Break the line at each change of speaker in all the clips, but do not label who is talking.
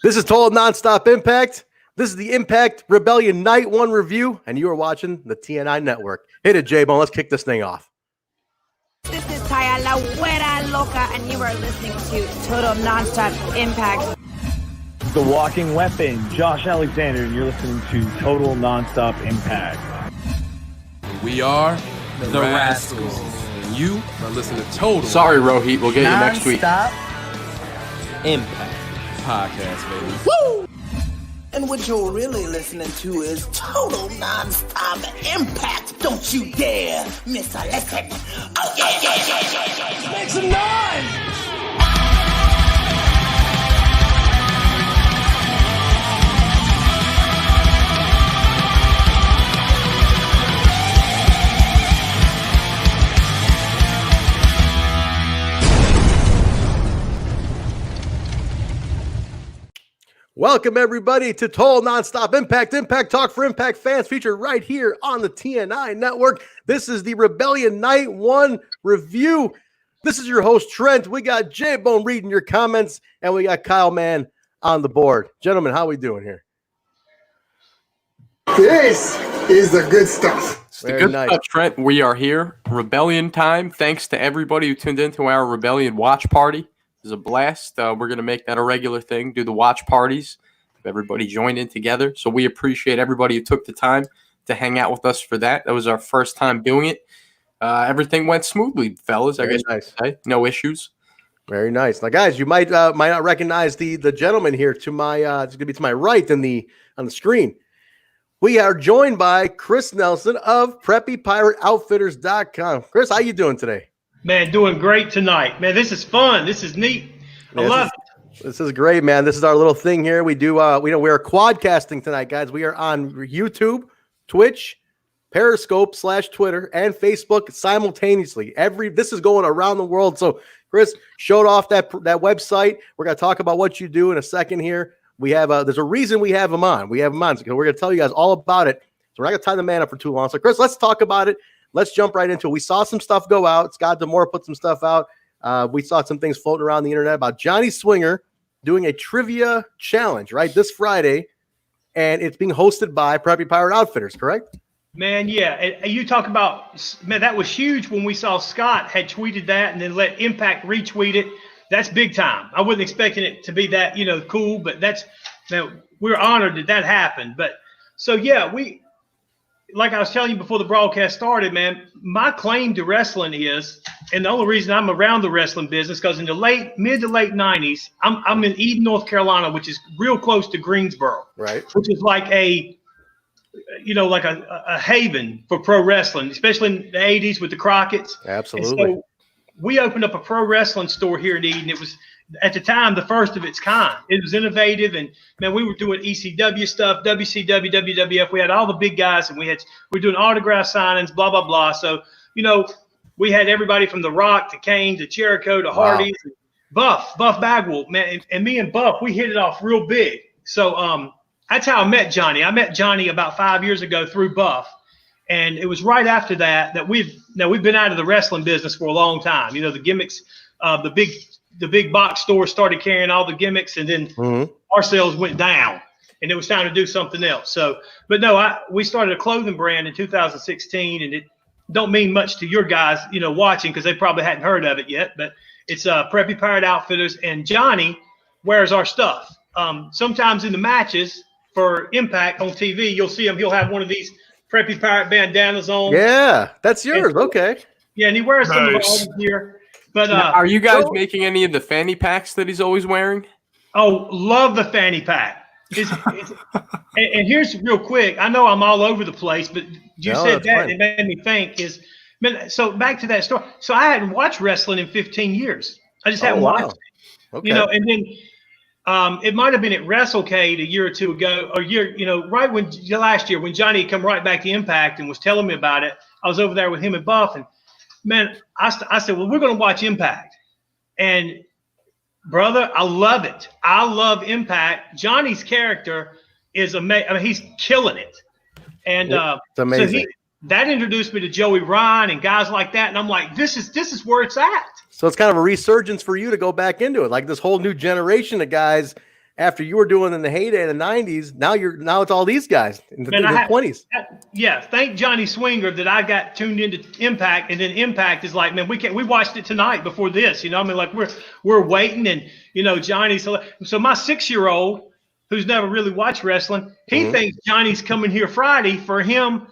This is Total Nonstop Impact. This is the Impact Rebellion Night 1 review, and you are watching the TNI Network. Hit it, Jaybone. Let's kick this thing off.
This is Taya La Güera Loca, and you are listening to Total Nonstop Impact.
The Walking Weapon, Josh Alexander, and you're listening to Total Nonstop Impact.
We are the Rascalz, and you are listening to Total.
Sorry, Rohit. We'll get you next week.
Nonstop Impact
Podcast, baby.
Woo! And what you're really listening to is Total Nonstop Impact. Don't you dare miss a lesson. Oh, yeah. Make some noise!
Welcome, everybody, to Total Nonstop Impact. Impact Talk for Impact fans, featured right here on the TNI Network. This is the Rebellion Night 1 review. This is your host, Trent. We got Jaybone reading your comments, and we got Kyle Mann on the board. Gentlemen, how we doing here?
This is the good stuff.
It's the good stuff, Trent. We are here. Rebellion time. Thanks to everybody who tuned into our Rebellion watch party. It was a blast. We're going to make that a regular thing, do the watch parties. Everybody joined in together. So we appreciate everybody who took the time to hang out with us for that. That was our first time doing it. Everything went smoothly, fellas. I guess nice. No issues.
Very nice. Now, guys, you might not recognize the gentleman here to my it's going to be to my right on the screen. We are joined by Chris Nelson of PreppyPirateOutfitters.com. Chris, how you doing today?
Man, doing great tonight. Man, this is fun. This is neat. I love it.
This is great, man. This is our little thing here. We do we're quadcasting tonight, guys. We are on YouTube, Twitch, Periscope / Twitter, and Facebook simultaneously. This is going around the world. So, Chris, showed off that website. We're going to talk about what you do in a second here. We have there's a reason we have him on. We have him on because we're going to tell you guys all about it. So we're not going to tie the man up for too long. So, Chris, let's talk about it. Let's jump right into it. We saw some stuff go out. Scott Demore put some stuff out. We saw some things floating around the internet about Johnny Swinger doing a trivia challenge, right, this Friday, and it's being hosted by Preppy Pirate Outfitters, correct?
Man, yeah. And you talk about, man, that was huge when we saw Scott had tweeted that and then let Impact retweet it. That's big time. I wasn't expecting it to be that, cool, but we're honored that happened. But so, yeah, like I was telling you before the broadcast started, man, my claim to wrestling is, and the only reason I'm around the wrestling business, because in the mid to late 90s, I'm in Eden, North Carolina, which is real close to Greensboro,
right?
Which is like a haven for pro wrestling, especially in the 80s with the Crockett's.
Absolutely.
And so we opened up a pro wrestling store here in Eden. It was, at the time, the first of its kind. It was innovative, and man, we were doing ECW stuff, WCW, WWF. We had all the big guys, and we were doing autograph signings, blah blah blah. So we had everybody from The Rock to Kane to Jericho to Hardy, Buff Bagwell, man, and me and Buff, we hit it off real big. So that's how I met Johnny. I met Johnny about 5 years ago through Buff, and it was right after that we've been out of the wrestling business for a long time. The gimmicks, the big box stores started carrying all the gimmicks, and then our sales went down, and it was time to do something else. So, but no, we started a clothing brand in 2016, and it don't mean much to your guys, watching, because they probably hadn't heard of it yet. But it's Preppy Pirate Outfitters, and Johnny wears our stuff. Sometimes in the matches for Impact on TV, you'll see him. He'll have one of these Preppy Pirate bandanas on.
Yeah, that's yours. Okay.
Yeah, and he wears some of all here. But
are you guys making any of the fanny packs that he's always wearing?
Oh, love the fanny pack. And here's real quick. I know I'm all over the place, but you said that, and it made me think so back to that story. So I hadn't watched wrestling in 15 years. I just hadn't watched it.
Okay.
And then it might have been at WrestleCade a year or two ago, right when last year when Johnny had come right back to Impact and was telling me about it. I was over there with him and Buff, and man, I said, well, we're going to watch Impact. And, brother, I love it. I love Impact. Johnny's character is amazing. I mean, he's killing it. And
it's amazing.
So that introduced me to Joey Ryan and guys like that. And I'm like, this is where it's at.
So it's kind of a resurgence for you to go back into it. Like this whole new generation of guys after you were doing in the heyday in the 90s, now it's all these guys in the 20s.
Yeah, thank Johnny Swinger that I got tuned into Impact, and then Impact is like, man, we watched it tonight before this, you know. I mean, like we're waiting, and you know, Johnny. So my 6-year-old who's never really watched wrestling, he thinks Johnny's coming here Friday for him.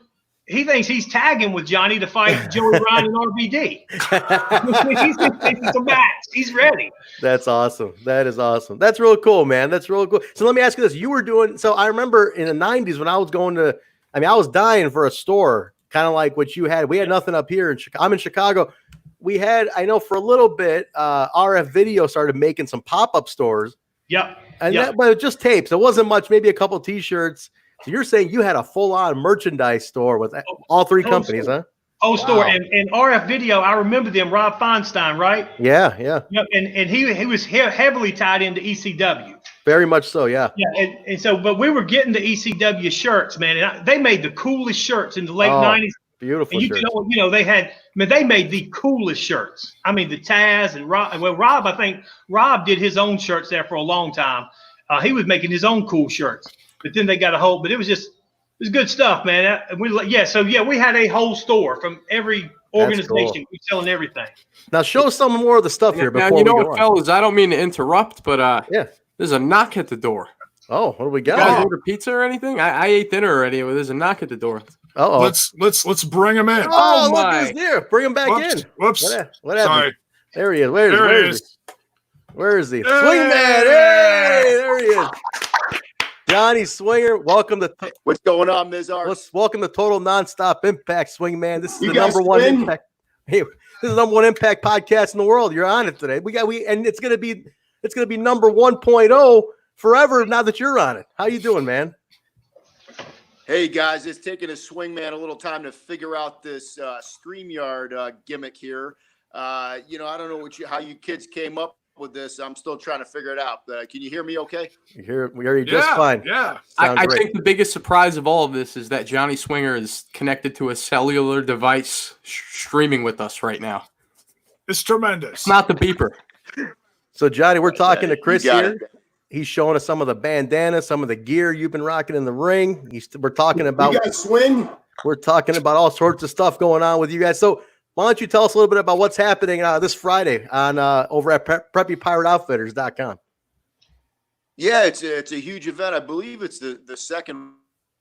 He thinks he's tagging with Johnny to fight Joey Ryan and RVD. He's a match. He's ready.
That's awesome. That is awesome. That's real cool, man. That's real cool. So let me ask you this. You were doing – so I remember in the 90s when I was going to – I mean, I was dying for a store, kind of like what you had. We had nothing up here in Chicago. I'm in Chicago. We had – I know for a little bit, RF Video started making some pop-up stores.
Yep.
And that, but just tapes. It wasn't much, maybe a couple T-shirts. So you're saying you had a full-on merchandise store with all three companies, huh?
Whole store. And RF Video, I remember them, Rob Feinstein, right?
Yeah.
Yep. And he was heavily tied into ECW.
Very much so, yeah.
Yeah, and so, but we were getting the ECW shirts, man. And they made the coolest shirts in the late 90s.
Beautiful shirts.
You know, they made the coolest shirts. I mean, the Taz and Rob. Well, Rob, I think Rob did his own shirts there for a long time. He was making his own cool shirts. But then they got a whole, but it was good stuff, man. We had a whole store from every organization. Cool. We're selling everything.
Now show us some more of the stuff here before
you know
we
what, fellas, I don't mean to interrupt, but there's a knock at the door.
Oh, what do we got?
You guys order pizza or anything? I ate dinner already. There's a knock at the door.
Oh,
let's bring him in.
Oh my! Look who's there. Bring him back in.
Whoops.
What happened?
Sorry.
There he is. Where is he? Where is he?
Hey!
Swingman! Hey, there he is. Johnny Swinger, welcome to
what's going on, Ms. R?
Welcome to Total Nonstop Impact, Swingman. This is the number one impact. Hey, this is the number one impact podcast in the world. You're on it today. And it's gonna be number 1.0 forever now that you're on it. How you doing, man?
Hey guys, it's taking a Swingman a little time to figure out this StreamYard gimmick here. I don't know how you kids came up with this. I'm still trying to figure it out. Can you hear me okay?
We hear you just fine.
Yeah.
I think the biggest surprise of all of this is that Johnny Swinger is connected to a cellular device streaming with us right now.
It's tremendous.
It's not the beeper.
So, Johnny, we're talking to Chris here. He's showing us some of the bandanas, some of the gear you've been rocking in the ring. We're talking about
swing.
We're talking about all sorts of stuff going on with you guys. So why don't you tell us a little bit about what's happening this Friday on over at PreppyPirateOutfitters.com?
Yeah, it's a huge event. I believe it's the second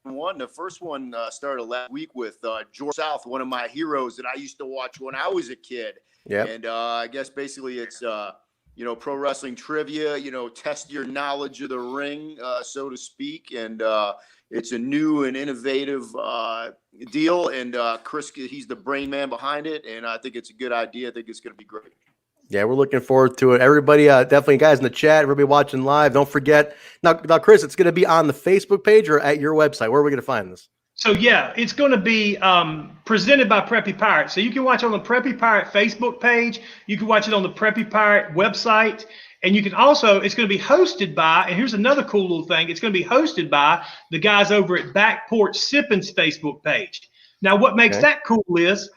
one. The first one started last week with George South, one of my heroes that I used to watch when I was a kid.
Yeah.
And I guess basically it's pro wrestling trivia, test your knowledge of the ring, so to speak. And it's a new and innovative deal. And Chris, he's the brain man behind it. And I think it's a good idea. I think it's going to be great.
Yeah, we're looking forward to it. Everybody, definitely guys in the chat, everybody watching live, don't forget. Now, Chris, it's going to be on the Facebook page or at your website. Where are we going to find this?
So, yeah, it's going to be presented by Preppy Pirate. So you can watch it on the Preppy Pirate Facebook page. You can watch it on the Preppy Pirate website. And you can also, it's going to be hosted by, and here's another cool little thing, it's going to be hosted by the guys over at Back Porch Sipping's Facebook page. Now, what makes that cool is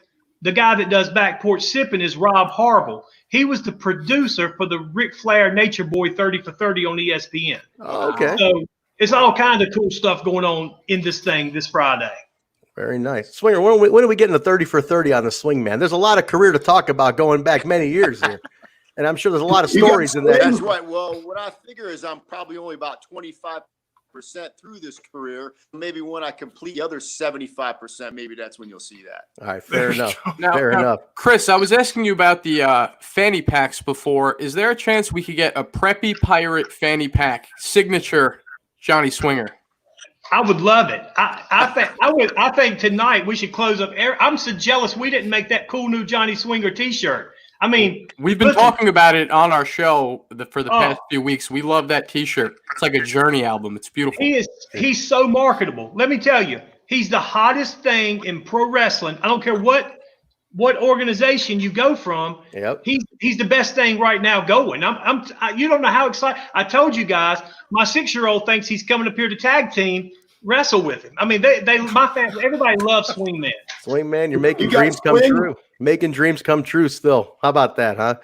the guy that does Back Porch Sipping is Rob Harville. He was the producer for the Ric Flair Nature Boy 30 for 30 on ESPN.
Oh, okay.
So it's all kinds of cool stuff going on in this thing this Friday.
Very nice. Swinger, when are we getting the 30 for 30 on the swing, man? There's a lot of career to talk about going back many years here. And I'm sure there's a lot of stories in there.
That's right. Well, what I figure is I'm probably only about 25% through this career. Maybe when I complete the other 75%, maybe that's when you'll see that.
All right, fair enough.
Fair enough. Chris, I was asking you about the fanny packs before. Is there a chance we could get a Preppy Pirate fanny pack signature Johnny Swinger?
I would love it. I think tonight we should close up. I'm so jealous we didn't make that cool new Johnny Swinger T-shirt. I mean,
we've been talking about it on our show for the past few weeks. We love that T-shirt. It's like a Journey album. It's beautiful.
He's so marketable. Let me tell you, he's the hottest thing in pro wrestling. I don't care what organization you go from.
Yep.
He's the best thing right now going. You don't know how excited. I told you guys, my 6-year-old thinks he's coming up here to tag team wrestle with him. I mean, my family, everybody loves Swingman.
Swingman, you're making dreams come true. Making dreams come true still. How about that, huh?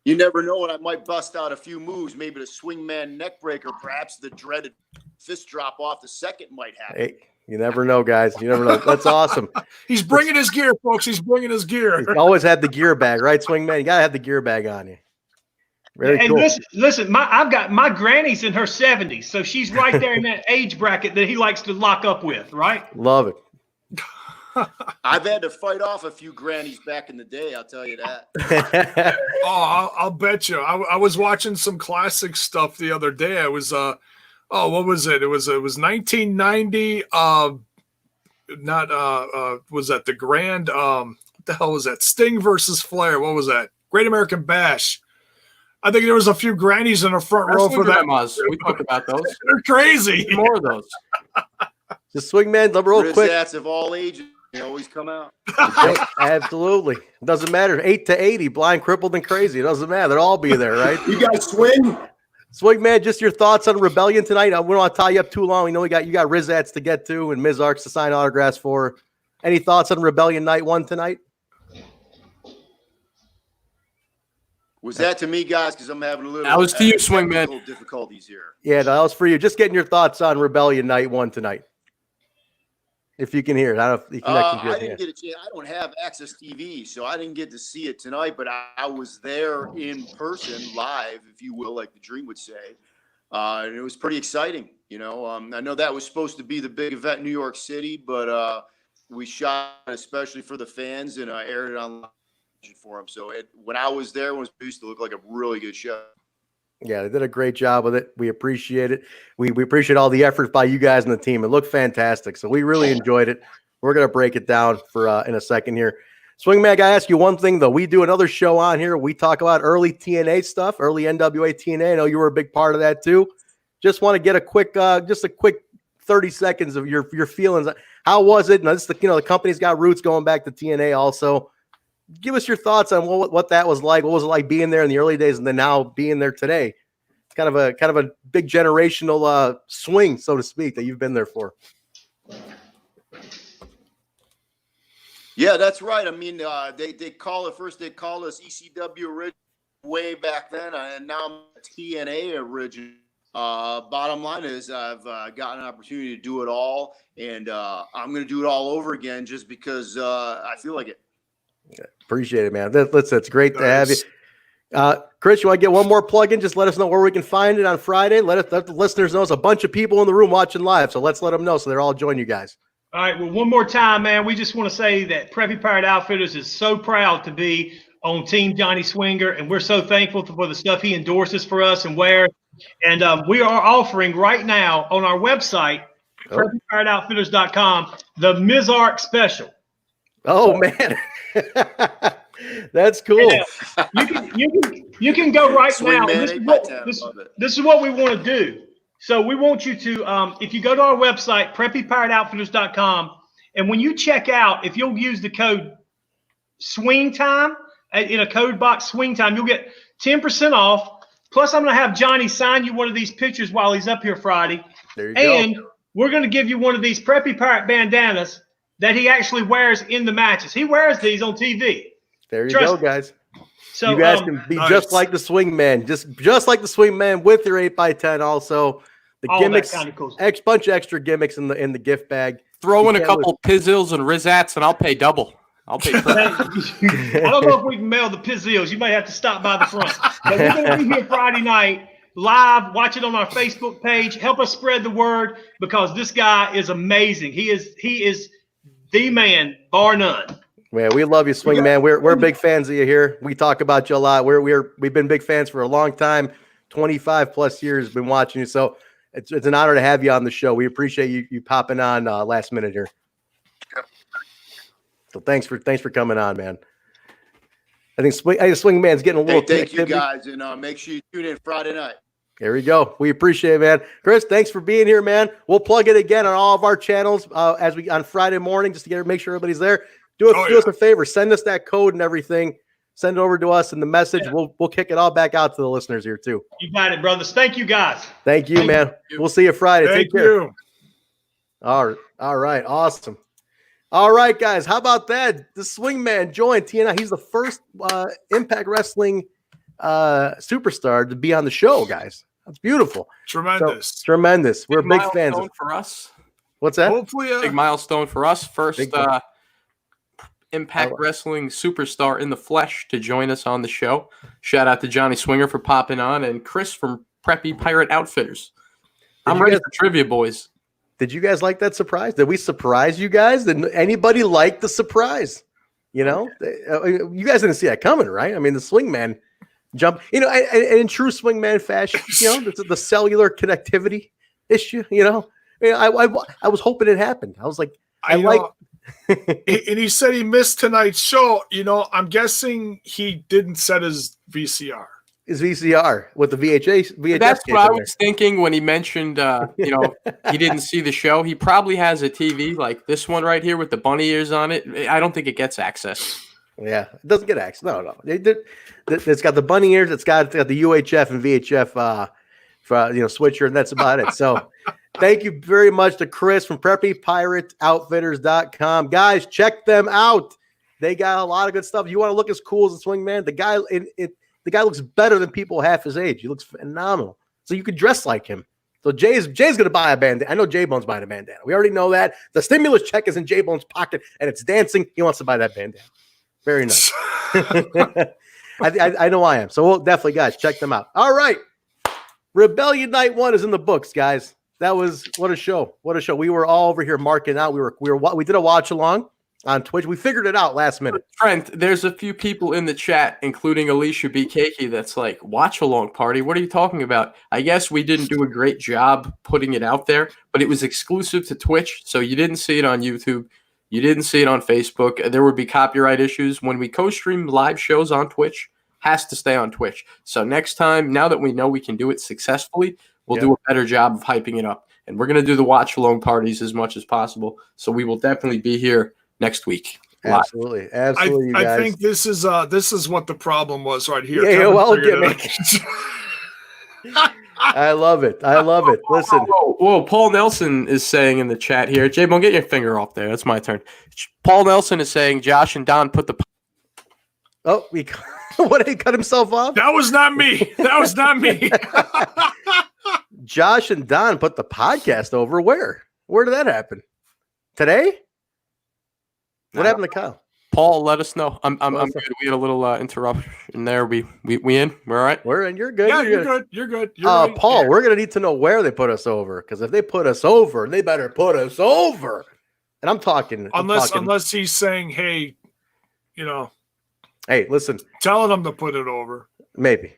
You never know when I might bust out a few moves, maybe the swingman neck breaker, perhaps the dreaded fist drop off the second might happen.
Hey, you never know, guys. You never know. That's awesome.
He's bringing his gear, folks. He's bringing his gear.
He's always had the gear bag, right, swingman? You gotta have the gear bag on you. Very
and
cool.
listen, I've got my granny's in her 70s, so she's right there in that age bracket that he likes to lock up with, right?
Love it.
I've had to fight off a few grannies back in the day, I'll tell you that.
I'll bet you. I was watching some classic stuff the other day. I was what was it? It was 1990. Was that the Grand? What the hell was that? Sting versus Flair. What was that? Great American Bash. I think there was a few grannies in the front row for that.
We talk about those.
They're crazy.
More of those.
The swingman, real quick.
Rizzats of all ages, they always come out.
Absolutely. It doesn't matter. 8 to 80, blind, crippled, and crazy. It doesn't matter. They'll all be there, right?
You guys swing?
Swingman, just your thoughts on Rebellion tonight. We don't want to tie you up too long. We know you got Rizzats to get to and Mizarks to sign autographs for. Any thoughts on Rebellion Night 1 tonight?
Was that to me, guys? Because I'm having a little.
That was to you, Swingman.
Difficulties here.
Yeah, that was for you. Just getting your thoughts on Rebellion Night 1 tonight. If you can hear it. I don't know if the connection's good.
I didn't get a chance. I don't have AXSTV, so I didn't get to see it tonight, but I was there in person, live, if you will, like the Dream would say. And it was pretty exciting. You know, I know that was supposed to be the big event in New York City, but we shot it especially for the fans and aired it online for them. So when I was there, it was supposed to look like a really good show.
Yeah, they did a great job with it. We appreciate it. We appreciate all the efforts by you guys and the team. It looked fantastic. So we really enjoyed it. We're going to break it down for in a second here. Swingman, I got to ask you one thing, though. We do another show on here. We talk about early TNA stuff, early NWA TNA. I know you were a big part of that, too. Just want to get a quick 30 seconds of your feelings. How was it? Now, the company's got roots going back to TNA also. Give us your thoughts on what that was like. What was it like being there in the early days and then now being there today? It's kind of a big generational swing, so to speak, that you've been there for.
Yeah, that's right. I mean, they call us ECW original way back then, and now I'm TNA original. Bottom line is I've gotten an opportunity to do it all, and I'm going to do it all over again just because I feel like it.
Appreciate it, man. It's great to have you. Chris, you want to get one more plug in? Just let us know where we can find it on Friday. Let the listeners know. There's a bunch of people in the room watching live, so let's let them know so they're all join you guys.
All right. Well, one more time, man. We just want to say that Preppy Pirate Outfitters is so proud to be on Team Johnny Swinger, and we're so thankful for the stuff he endorses for us and wears. And we are offering right now on our website, PreppyPirateOutfitters.com, the Mizark special.
Oh, man. That's cool.
Yeah. You can go right now. This is what we want to do. So we want you to, if you go to our website, PreppyPirateOutfitters.com, and when you check out, if you'll use the code Swing Time in a code box Swing Time, you'll get 10% off. Plus, I'm going to have Johnny sign you one of these pictures while he's up here Friday.
There you
and
go.
We're going to give you one of these Preppy Pirate bandanas that he actually wears in the matches. He wears these on TV.
There you go, guys.
So
you guys can be just like the Swingman, just like the Swingman with your 8x10. Also, the
all
gimmicks,
that cool
bunch of extra gimmicks in the gift bag.
Throw in a couple Pizzles and Rizzats, and I'll pay double. I'll pay.
I don't know if we can mail the Pizzles. You may have to stop by the front. But we're going to be here Friday night live. Watch it on our Facebook page. Help us spread the word because this guy is amazing. He is the man, bar none.
Man, we love you, Swingman. We're big fans of you here. We talk about you a lot. We've been big fans for a long time, 25 plus years. Been watching you, so it's an honor to have you on the show. We appreciate you popping on last minute here. So thanks for coming on, man. I think Swingman's getting a little.
Hey, thank you guys, and make sure you tune in Friday night.
There we go. We appreciate it, man. Chris, thanks for being here, man. We'll plug it again on all of our channels on Friday morning just to make sure everybody's there. Do us a favor. Send us that code and everything. Send it over to us in the message. Yeah. We'll kick it all back out to the listeners here too.
You got it, brothers. Thank you, guys.
Thank you, man. We'll see you Friday.
Thank
Take care.
You.
All right. Awesome. All right, guys. How about that? The Swingman joined TNI. He's the first Impact Wrestling superstar to be on the show, guys. That's beautiful.
Tremendous.
So, tremendous. We're big fans of
for us.
What's that?
Hopefully,
big milestone for us. First Impact Wrestling superstar in the flesh to join us on the show. Shout out to Johnny Swinger for popping on, and Chris from Preppy Pirate Outfitters. I'm ready for trivia, boys.
Did you guys like that surprise? Did we surprise you guys? Did anybody like the surprise? You know, you guys didn't see that coming, right? I mean, the swingman jump, you know, and in true swingman fashion, you know, the cellular connectivity issue, you know, I was hoping it happened. I was like,
and he said he missed tonight's show. You know, I'm guessing he didn't set his VCR.
His VCR with the VHS.
That's what I was thinking when he mentioned, you know, he didn't see the show. He probably has a TV like this one right here with the bunny ears on it. I don't think it gets access.
Yeah, it doesn't get access. No. It's got the bunny ears. It's got the UHF and VHF, switcher, and that's about it. So thank you very much to Chris from PreppyPirateOutfitters.com. Guys, check them out. They got a lot of good stuff. You want to look as cool as a swingman? The guy looks better than people half his age. He looks phenomenal. So you could dress like him. So Jay's going to buy a bandana. I know Jaybone's buying a bandana. We already know that. The stimulus check is in Jaybone's pocket, and it's dancing. He wants to buy that bandana. Very nice. I know I am. So we'll definitely, guys, check them out. All right. Rebellion Night 1 is in the books, guys. That was what a show. What a show. We were all over here marking out. We did a watch along on Twitch. We figured it out last minute.
Trent, there's a few people in the chat, including Alicia BKK, that's like, watch along party. What are you talking about? I guess we didn't do a great job putting it out there, but it was exclusive to Twitch. So you didn't see it on YouTube. You didn't see it on Facebook. There would be copyright issues. When we co-stream live shows on Twitch, has to stay on Twitch. So next time, now that we know we can do it successfully, we'll do a better job of hyping it up. And we're going to do the watch-along parties as much as possible. So we will definitely be here next week.
Absolutely. Absolutely,
I think this is what the problem was right here.
Yeah, well, I love it. I love it. Listen.
Whoa, Paul Nelson is saying in the chat here, Jaybone, get your finger off there. That's my turn. Paul Nelson is saying Josh and Don put the...
Oh, what did he cut himself off?
That was not me. That was not me.
Josh and Don put the podcast over. Where? Where did that happen? Today? What happened to Kyle?
Paul, let us know. I'm good. We had a little interruption there. We in? We're all right.
We're in. You're good.
Yeah, you're good. You're good.
Paul, we're gonna need to know where they put us over, because if they put us over, they better put us over. And I'm talking
unless he's saying, hey, you know,
hey, listen,
telling them to put it over.
Maybe.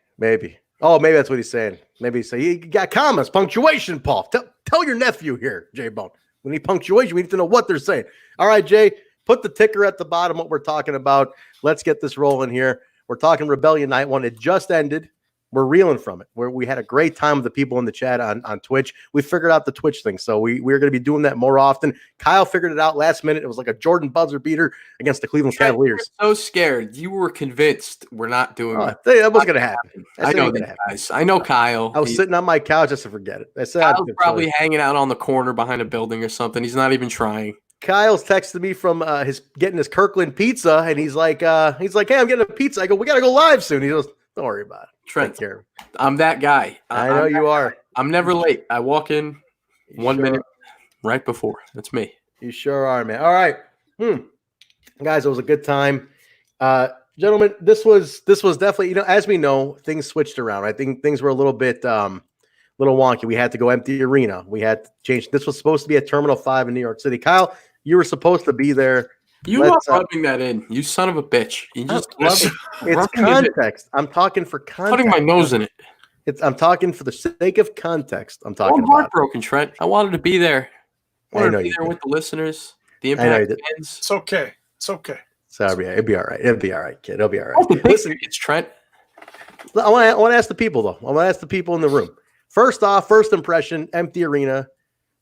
Oh, maybe that's what he's saying. Maybe he's saying, you got commas, punctuation, Paul. Tell your nephew here, Jaybone. We need punctuation. We need to know what they're saying. All right, Jay. Put the ticker at the bottom, what we're talking about. Let's get this rolling here. We're talking Rebellion Night 1. It just ended. We're reeling from it. We had a great time with the people in the chat on Twitch. We figured out the Twitch thing, so we're going to be doing that more often. Kyle figured it out last minute. It was like a Jordan buzzer beater against the Cleveland Cavaliers.
So scared. You were convinced we're not doing it.
That wasn't going to happen.
I know these guys. I know Kyle.
I was sitting on my couch just to forget it. I said,
Kyle's probably hanging out on the corner behind a building or something. He's not even trying.
Kyle's texted me from getting his Kirkland pizza, and he's like, hey, I'm getting a pizza. I go, we got to go live soon. He goes, don't worry about it.
Trent, I'm that guy.
I know you are.
I'm never late. I walk in 1 minute right before. That's me.
You sure are, man. All right. Guys, it was a good time. Gentlemen, this was definitely, you know, as we know, things switched around. I think things were a little bit little wonky. We had to go empty arena. We had to change. This was supposed to be at Terminal 5 in New York City. Kyle, you were supposed to be there.
You love rubbing that in. You son of a bitch. You just love it.
It's context. I'm talking for context.
Putting my nose in it.
I'm talking for the sake of context. I'm talking
about heartbroken, Trent. I wanted to be there. I wanted to be there with the listeners, the Impact fans.
It's okay. It's okay.
Sorry, it'll be all right. It'll be all right, kid. It'll be all right.
Listen, it's Trent.
I want to ask the people, though. I want to ask the people in the room. First off, first impression, empty arena.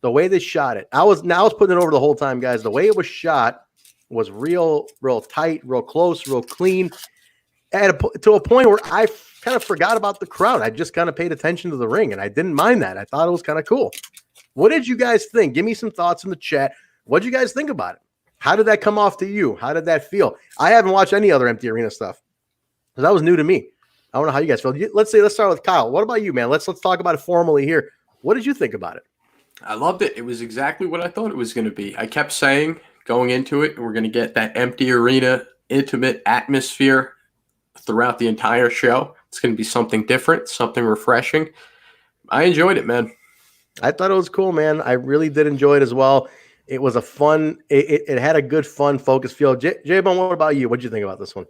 The way they shot it. I was putting it over the whole time, guys. The way it was shot was real tight, real close, real clean. To a point where I kind of forgot about the crowd. I just kind of paid attention to the ring, and I didn't mind that. I thought it was kind of cool. What did you guys think? Give me some thoughts in the chat. What did you guys think about it? How did that come off to you? How did that feel? I haven't watched any other empty arena stuff. That was new to me. I don't know how you guys feel. Let's start with Kyle. What about you, man? Let's talk about it formally here. What did you think about it?
I loved it. It was exactly what I thought it was going to be. I kept saying going into it, we're going to get that empty arena, intimate atmosphere throughout the entire show. It's going to be something different, something refreshing. I enjoyed it, man.
I thought it was cool, man. I really did enjoy it as well. It was a fun, it had a good, fun, focused feel. Jaybone, what about you? What did you think about this one?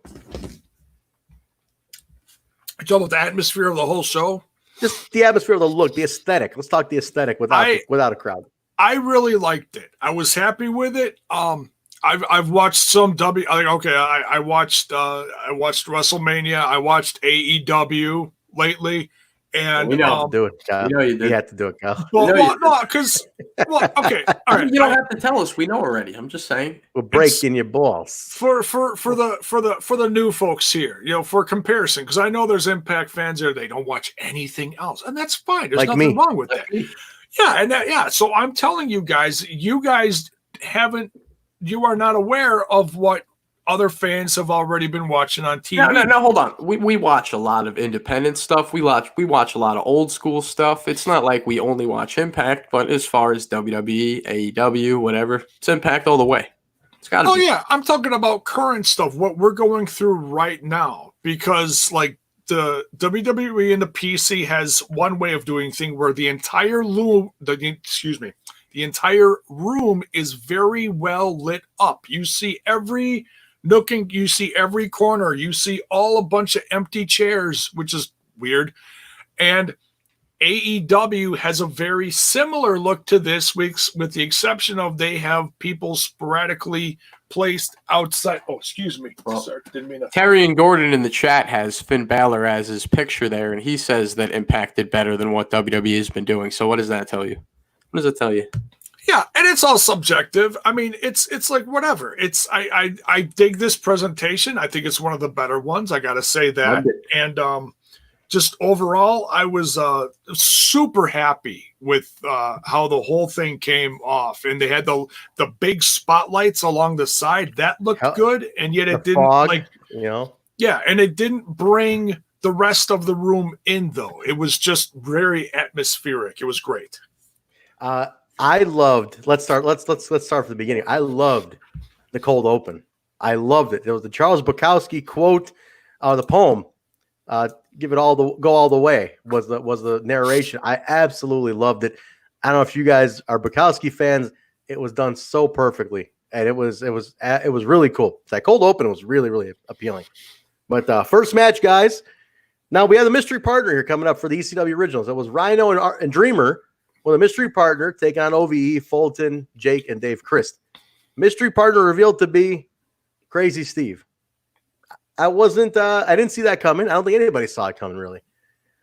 You talking about the atmosphere of the whole show?
Just the atmosphere, the look, the aesthetic. Let's talk the aesthetic without a crowd.
I really liked it. I was happy with it. I've watched some I watched WrestleMania. I watched AEW lately, and
we know to do it, Kyle. You know you did. You had to do it, Kyle.
Okay, all right.
You don't have to tell us. We know already. I'm just saying.
We're breaking your balls
for the new folks here. You know, for comparison, because I know there's Impact fans there. They don't watch anything else, and that's fine. There's nothing wrong with that. Yeah, so I'm telling you guys you are not aware of what other fans have already been watching on TV.
No, hold on. We watch a lot of independent stuff. We watch a lot of old school stuff. It's not like we only watch Impact, but as far as WWE, AEW, whatever, it's Impact all the way. It's got to be.
Yeah, I'm talking about current stuff, what we're going through right now, because like the WWE and the PC has one way of doing things where the entire room is very well lit up. You see every nook and you see every corner. You see all a bunch of empty chairs, which is weird. And AEW has a very similar look to this week's, with the exception of they have people sporadically placed outside. Oh, excuse me. Sorry, didn't mean that.
Terry and Gordon in the chat has Finn Balor as his picture there, and he says that Impact did better than what WWE has been doing. So what does that tell you? What does it tell you?
Yeah, and it's all subjective. I mean, it's like whatever. I dig this presentation. I think it's one of the better ones. I got to say that. And just overall, I was super happy with how the whole thing came off. And they had the big spotlights along the side. That looked good, and yet it didn't Yeah, and it didn't bring the rest of the room in though. It was just very atmospheric. It was great.
I loved. Let's start from the beginning. I loved the cold open. I loved it. There was the Charles Bukowski quote, the poem. Go all the way was the narration. I absolutely loved it. I don't know if you guys are Bukowski fans. It was done so perfectly, and it was really cool. That cold open was really, really appealing. But first match, guys. Now we have the mystery partner here coming up for the ECW originals. It was Rhino and Dreamer. With a mystery partner taking on OVE, Fulton, Jake, and Dave Crist. Mystery partner revealed to be Crazy Steve. I didn't see that coming. I don't think anybody saw it coming, really.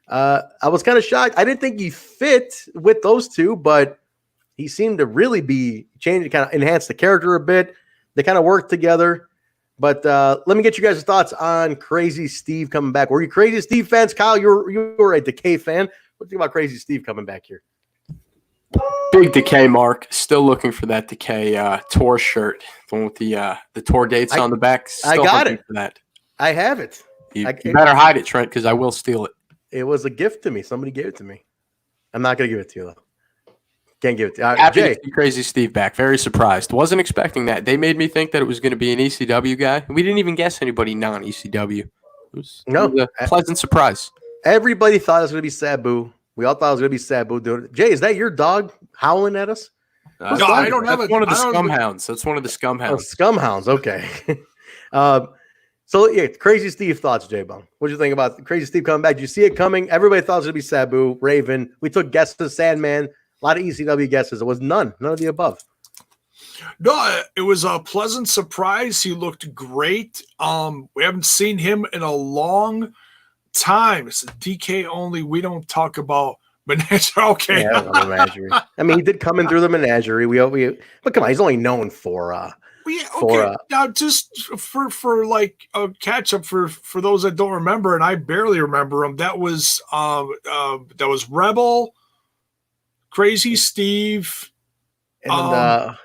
I was kind of shocked. I didn't think he fit with those two, but he seemed to really be changing, kind of enhance the character a bit. They kind of worked together. But let me get you guys' thoughts on Crazy Steve coming back. Were you Crazy Steve fans? Kyle, you were a Decay fan. What do you think about Crazy Steve coming back here?
Big Decay mark. Still looking for that Decay tour shirt. The one with the tour dates on the back. Still
I got it.
For that.
I have it.
You better hide it, Trent, because I will steal it.
It was a gift to me. Somebody gave it to me. I'm not going to give it to you, though. Can't give it to you.
Happy
Jay.
to see Crazy Steve back. Very surprised. Wasn't expecting that. They made me think that it was going to be an ECW guy. We didn't even guess anybody non-ECW. It was a pleasant surprise.
Everybody thought it was going to be Sabu. We all thought it was going to be Sabu doing it. Jay, is that your dog howling at us?
No, I don't have it.
That's one of the Scumhounds. That's one of the Scumhounds.
Oh, Scumhounds. Okay. So, yeah, Crazy Steve thoughts, Jaybone. What do you think about Crazy Steve coming back? Did you see it coming? Everybody thought it was going to be Sabu, Raven. We took guesses, Sandman, a lot of ECW guesses. It was none of the above.
No, it was a pleasant surprise. He looked great. We haven't seen him in a long time. It's a DK only. We don't talk about menagerie. Okay.
Yeah, menagerie. I mean, he did come in through the menagerie. But come on, he's only known for
now just for like a catch up for those that don't remember, and I barely remember him. That was Rebel, Crazy Steve,
and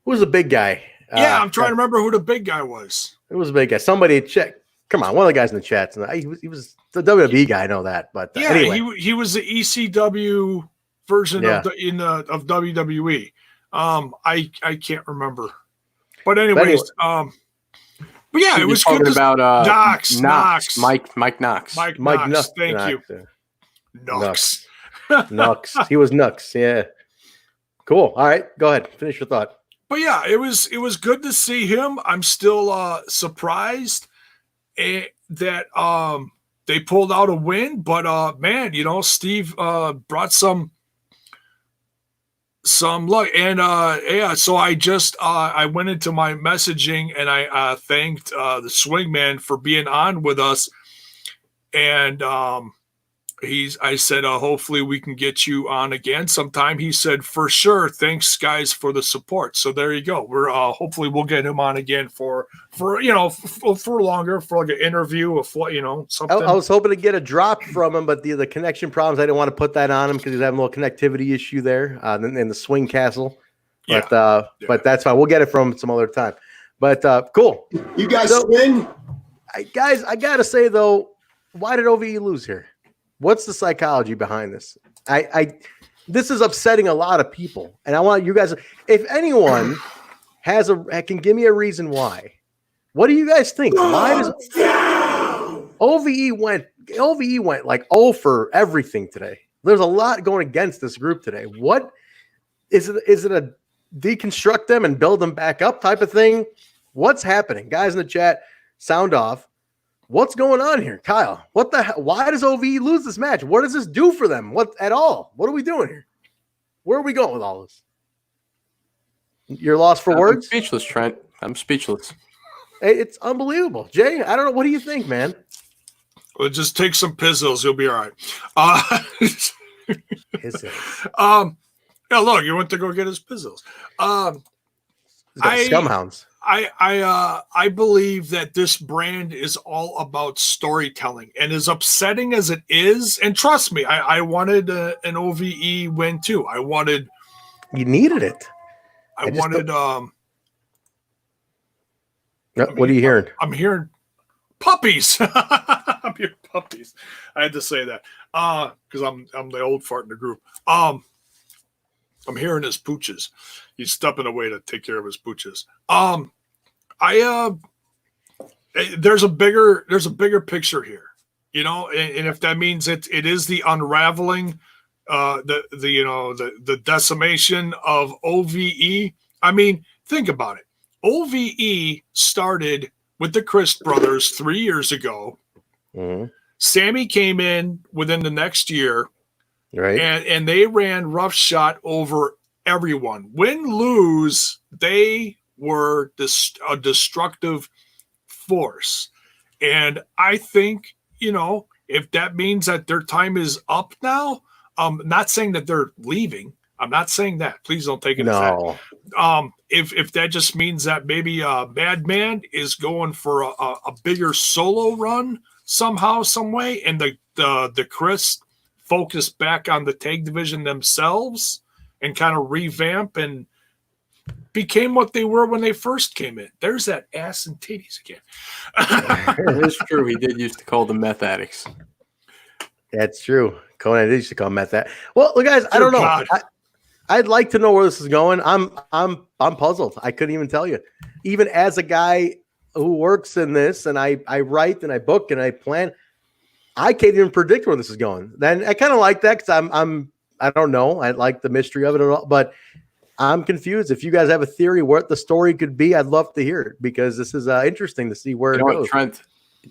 who was the big guy?
I'm trying to remember who the big guy was.
It was a big guy. Somebody check. Come on, one of the guys in the chat tonight. He was the WWE guy. I know that, but
yeah,
anyway.
he was the ECW version of WWE. I can't remember, but anyways, but yeah, it was good.
About
Knox,
Mike Knox.
Mike Knox. Thank you.
Knox. Knox. He was Knox. Yeah. Cool. All right, go ahead. Finish your thought.
But yeah, it was good to see him. I'm still surprised that they pulled out a win, but man, Steve brought some luck, and so I just I went into my messaging and I thanked the Swingman for being on with us, and I said, hopefully we can get you on again sometime. He said, for sure. Thanks, guys, for the support. So there you go. We're hopefully we'll get him on again for longer, for like an interview, something.
I was hoping to get a drop from him, but the connection problems, I didn't want to put that on him because he's having a little connectivity issue there in the Swing Castle. But but that's fine. We'll get it from some other time. But cool.
You guys win?
I got to say, though, why did OVE lose here? What's the psychology behind this? This is upsetting a lot of people, and I want you guys. If anyone can give me a reason why, what do you guys think? Why does OVE went like 0 for everything today? There's a lot going against this group today. What is it? Is it a deconstruct them and build them back up type of thing? What's happening, guys in the chat? Sound off. What's going on here, Kyle? What the hell? Why does OVE lose this match? What does this do for them? What at all? What are we doing here? Where are we going with all this? You're lost for words?
I'm speechless, Trent. I'm speechless.
It's unbelievable. Jay, I don't know. What do you think, man?
Well, just take some pizzles. You'll be all right. Yeah, look, you went to go get his pizzles.
Scumhounds.
I believe that this brand is all about storytelling, and as upsetting as it is, and trust me, I wanted an OVE win too.
You needed it. What are you hearing?
I'm hearing puppies. I'm hearing puppies. I had to say that because I'm the old fart in the group. I'm hearing his pooches. He's stepping away to take care of his pooches. There's a bigger picture here, and if that means it is the unraveling, the decimation of OVE. I mean, think about it. OVE started with the Crist brothers 3 years ago.
Mm-hmm.
Sami came in within the next year,
right?
And they ran roughshod over everyone. Win, lose, they were a destructive force. And I think, if that means that their time is up now, I'm not saying that they're leaving. I'm not saying that. Please don't take it as that. If that just means that maybe Madman is going for a bigger solo run somehow, some way, and the Crist focus back on the tag division themselves and kind of revamp and became what they were when they first came in. There's that ass and titties again.
It is true. He did used to call them meth addicts.
That's true. Conan did used to call them meth addicts. Well, look, guys, I don't know. I'd like to know where this is going. I'm puzzled. I couldn't even tell you. Even as a guy who works in this, and I write and I book and I plan, I can't even predict where this is going. Then I kind of like that because I don't know. I like the mystery of it all, but I'm confused. If you guys have a theory what the story could be, I'd love to hear it because this is interesting to see where it goes.
Trent,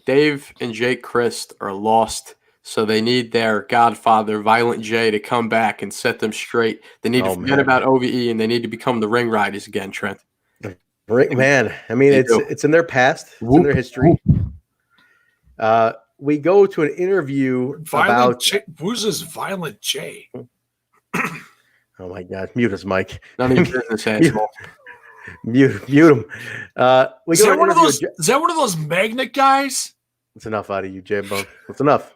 Dave and Jake Crist are lost, so they need their godfather, Violent J, to come back and set them straight. They need to forget about OVE, and they need to become the Ring Riders again, Trent.
Man, I mean, it's in their past. It's in their history. We go to an interview about
who's this Violent J?
Oh my God! Mute his mic.
None of your business, asshole.
Mute him.
Is that one of those magnet guys?
It's enough out of you, Jaybone. It's enough.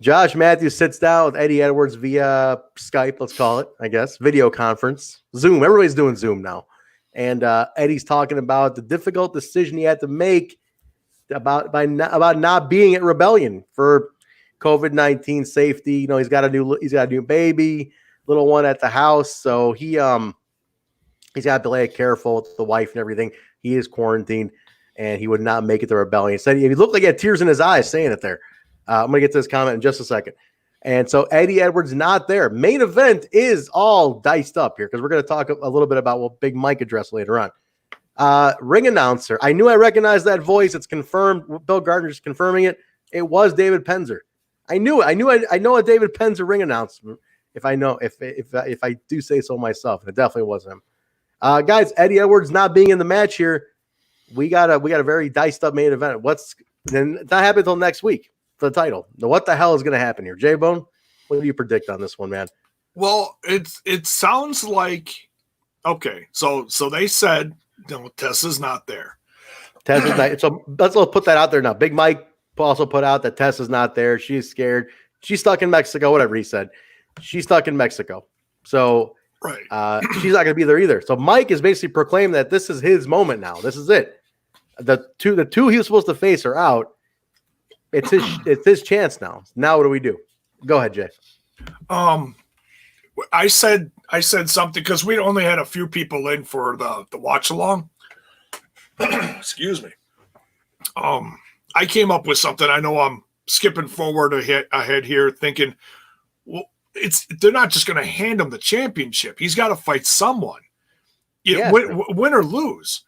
Josh Matthews sits down with Eddie Edwards via Skype. Let's call it, I guess, video conference, Zoom. Everybody's doing Zoom now, and Eddie's talking about the difficult decision he had to make about not being at Rebellion for COVID-19 safety. You know, he's got a new baby, little one at the house, so he's got to play careful with the wife and everything. He is quarantined, and he would not make it to Rebellion. He said he looked like he had tears in his eyes saying it there. I'm gonna get to this comment in just a second. And so Eddie Edwards not there. Main event is all diced up here because we're going to talk a little bit about what Big Mike addressed later on. Ring announcer. I knew I recognized that voice. It's confirmed. Bill Gardner's confirming it. It was David Penzer. I knew it. I know a David Penzer ring announcement. If I do say so myself, and it definitely was him. Guys, Eddie Edwards not being in the match here. We got a very diced up main event. Then it's not happening until next week for the title. Now, what the hell is going to happen here? Jaybone, what do you predict on this one, man?
Well, it sounds like, okay, so they said, Tessa's not there.
Tessa's not. So let's put that out there now. Big Mike also put out that Tessa's not there. She's scared. She's stuck in Mexico, whatever he said. She's stuck in Mexico. So
right.
She's not going to be there either. So Mike is basically proclaimed that this is his moment now. This is it. The two he was supposed to face are out. It's his chance now. Now what do we do? Go ahead, Jay.
I said something because we only had a few people in for the watch along. Excuse me. I came up with something. I know I'm skipping forward ahead here, thinking, well, they're not just going to hand him the championship. He's got to fight someone. Win or lose.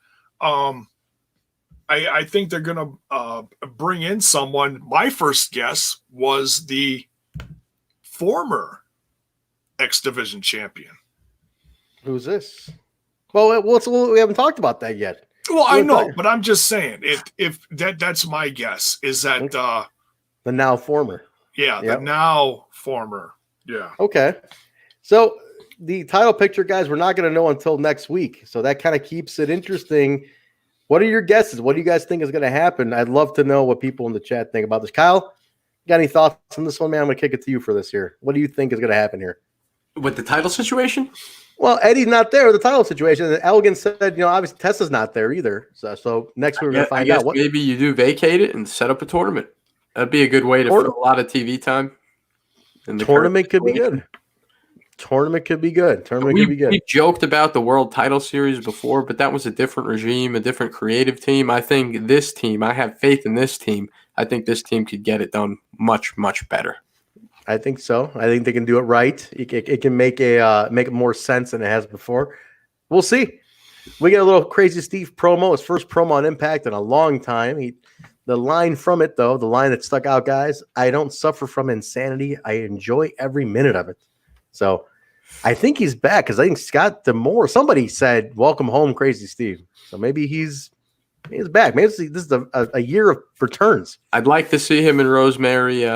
I think they're going to bring in someone. My first guess was the former X Division champion.
Who's this? Well, we haven't talked about that yet.
Well, I know, but I'm just saying, if that's my guess, is that
the now former.
Yeah, the now former. Yeah.
Okay. So the title picture, guys, we're not going to know until next week. So that kind of keeps it interesting. What are your guesses? What do you guys think is going to happen? I'd love to know what people in the chat think about this. Kyle, got any thoughts on this one, man? I'm going to kick it to you for this here. What do you think is going to happen here?
With the title situation?
Well, Eddie's not there with the title situation. And Elgin said, obviously Tessa's not there either. So next we're going to find out.
Maybe you do vacate it and set up a tournament. That'd be a good way to fill a lot of TV time.
Tournament could be good. Tournament could be good.
We joked about the World Title Series before, but that was a different regime, a different creative team. I think this team, I have faith in this team. I think this team could get it done much, much better.
I think so. I think they can do it right. It can make it more sense than it has before. We'll see. We get a little Crazy Steve promo. His first promo on Impact in a long time. The line from it, though, the line that stuck out, guys, I don't suffer from insanity. I enjoy every minute of it. So I think he's back because I think Scott D'Amore, somebody said, welcome home, Crazy Steve. So maybe he's back. Maybe this is a year of returns.
I'd like to see him and Rosemary,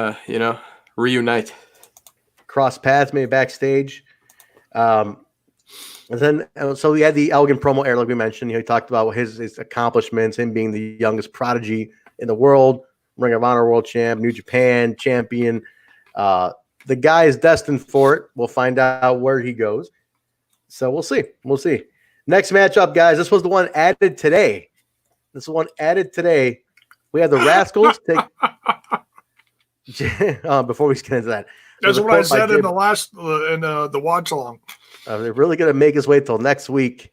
reunite.
Cross paths, maybe backstage. And then, so we had the Elgin promo air, like we mentioned. He talked about his accomplishments, him being the youngest prodigy in the world, Ring of Honor world champ, New Japan champion. The guy is destined for it. We'll find out where he goes. So we'll see. Next matchup, guys. This was the one added today. We have the Rascalz take. Before we get into that,
that's what I said in the last the watch along.
They're really going to make us wait till next week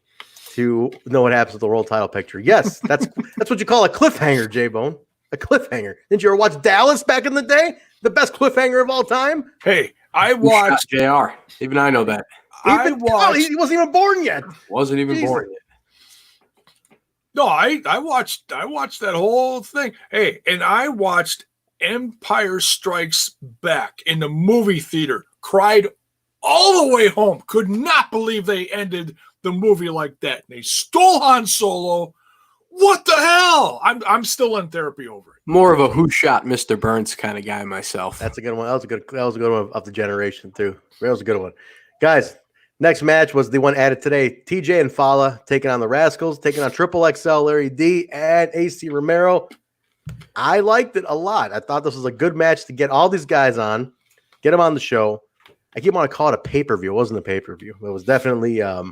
to know what happens with the world title picture. Yes, that's what you call a cliffhanger, Jaybone. A cliffhanger. Didn't you ever watch Dallas back in the day? The best cliffhanger of all time.
Hey, I watched
JR. Even I know that.
He wasn't even born yet.
Born yet.
No, I watched that whole thing. Hey, and I watched Empire Strikes Back in the movie theater. Cried all the way home. Could not believe they ended the movie like that. They stole Han Solo. What the hell? I'm still in therapy over it.
More of a who shot Mr. Burns kind of guy myself.
That's a good one. That was a good one of the generation too. That was a good one. Guys, next match was the one added today. TJ and Fallah taking on the Rascalz, taking on XXXL, Larry D, and Acey Romero. I liked it a lot. I thought this was a good match to get all these guys on, get them on the show. I keep wanting to call it a pay-per-view. It wasn't a pay-per-view. It was definitely a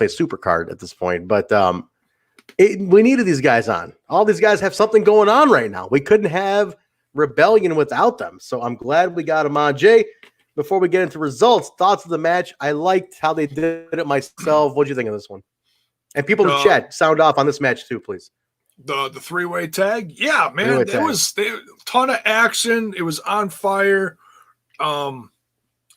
super card at this point. But we needed these guys on. All these guys have something going on right now. We couldn't have Rebellion without them. So I'm glad we got them on. Jay, before we get into results, thoughts of the match. I liked how they did it myself. What do you think of this one? And people in the chat, sound off on this match too, please.
The three-way tag. Yeah, man. It was a ton of action. It was on fire. And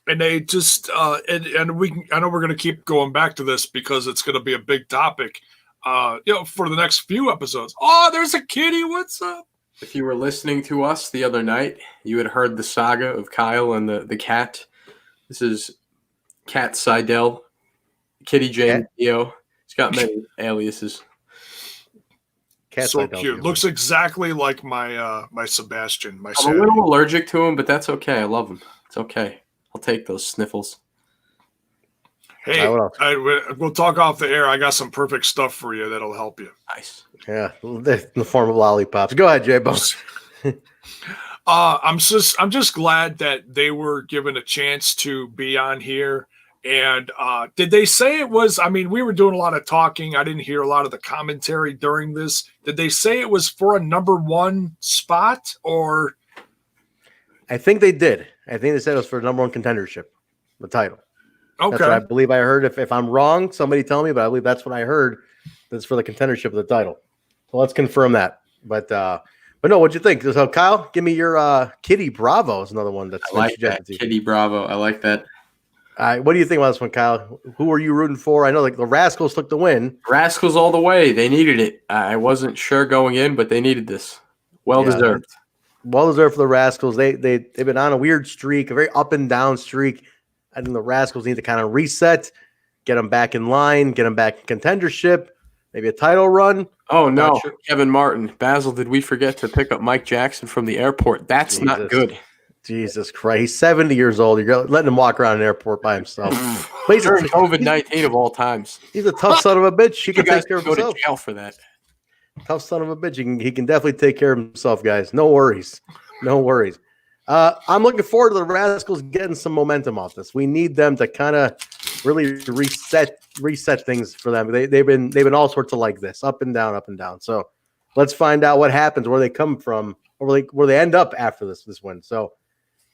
they just and we can, I know we're going to keep going back to this because it's going to be a big topic for the next few episodes. Oh, there's a kitty. What's up?
If you were listening to us the other night, you had heard the saga of Kyle and the cat. This is Cat Seidel, Kitty Jane Theo. He's got many aliases.
Cat
so
Seidel,
cute. Looks exactly like my my Sebastian.
I'm a little allergic to him, but that's okay. I love him. It's okay. I'll take those sniffles.
Hey, we'll talk off the air. I got some perfect stuff for you that'll help you.
Nice.
Yeah, in the form of lollipops. Go ahead, Jaybone.
I'm just glad that they were given a chance to be on here. And did they say it was? I mean, we were doing a lot of talking. I didn't hear a lot of the commentary during this. Did they say it was for a number one spot or?
I think they did. I think they said it was for number one contendership, the title.
Okay.
That's what I believe I heard. If I'm wrong, somebody tell me, but I believe that's what I heard. That's for the contendership of the title. So let's confirm that. But no, what'd you think? So Kyle, give me your Kitty Bravo is another one that's
I like that. Kitty Bravo. I like that.
All right, what do you think about this one, Kyle? Who are you rooting for? I know like the Rascalz took the win.
Rascalz all the way. They needed it. I wasn't sure going in, but they needed this. Well deserved.
Well deserved for the Rascalz. They've been on a weird streak, a very up and down streak. I think the Rascalz need to kind of reset, get them back in line, get them back in contendership, maybe a title run.
Oh, no. Sure. Kevin Martin. Basil, did we forget to pick up Mike Jackson from the airport? That's not good.
Jesus Christ. He's 70 years old. You're letting him walk around an airport by himself.
But he's COVID-19 of all times.
He's a tough son of a bitch. He can take care of himself.
Go to jail for that.
Tough son of a bitch. He can definitely take care of himself, guys. No worries. No worries. I'm looking forward to the Rascalz getting some momentum off this. We need them to kind of really reset things for them. They've been all sorts of like this, up and down, up and down. So let's find out what happens, where they come from, or where they end up after this win. So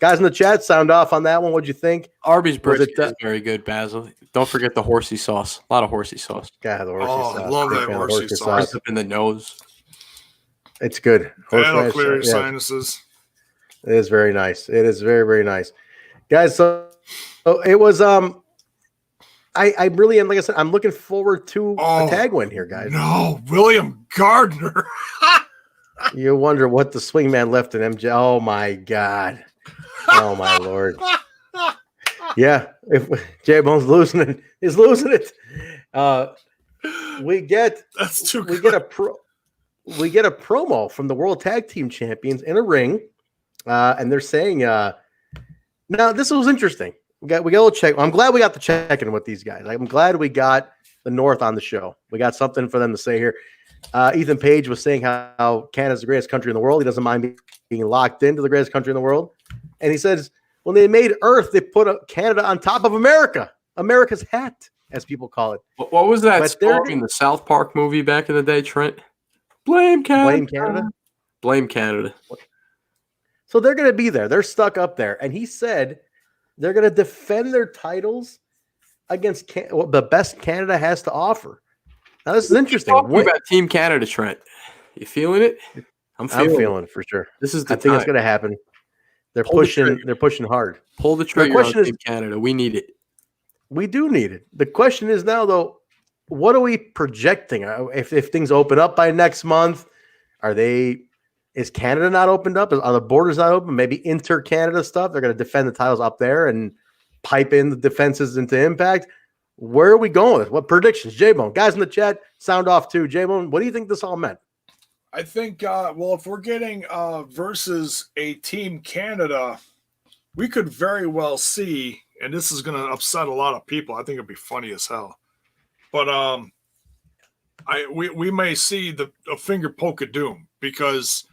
guys in the chat, sound off on that one. What'd you think?
Arby's brisket is very good, Basil. Don't forget the horsey sauce. A lot of horsey sauce.
God, the horsey sauce.
I love that horsey sauce.
Up in the nose.
It's good.
That'll clear your sinuses.
It is very nice. It is very, very nice. Guys, so it was I really am, like I said, I'm looking forward to a tag win here, guys.
No, William Gardner.
You wonder what the swingman left in MJ. Oh my God. Oh my Lord. Yeah, if Jaybone's losing it, he's losing it. We get a promo from the World Tag Team Champions in a ring. And they're saying, now this was interesting. We got a little check. I'm glad we got the check-in with these guys. I'm glad we got the North on the show. We got something for them to say here. Ethan Page was saying how Canada's the greatest country in the world. He doesn't mind being locked into the greatest country in the world. And he says, when they made Earth, they put Canada on top of America. America's hat, as people call it.
What was that song in the South Park movie back in the day, Trent? Blame Canada.
Blame Canada.
Blame Canada.
So they're going to be there. They're stuck up there. And he said they're going to defend their titles against what the best Canada has to offer. Now, this is interesting.
What about Team Canada, Trent? You feeling it?
I'm feeling it for sure.
This is
I think it's going to happen. They're pushing hard.
Pull the trigger on Team Canada. We need it.
We do need it. The question is now, though, what are we projecting? If things open up by next month, is Canada not opened up? Are the borders not open? Maybe inter-Canada stuff. They're going to defend the titles up there and pipe in the defenses into Impact. Where are we going with? What predictions? Jaybone. Guys in the chat, sound off too. Jaybone, what do you think this all meant?
I think, if we're getting versus a Team Canada, we could very well see, and this is going to upset a lot of people. I think it'd be funny as hell. But we may see a finger poke of doom because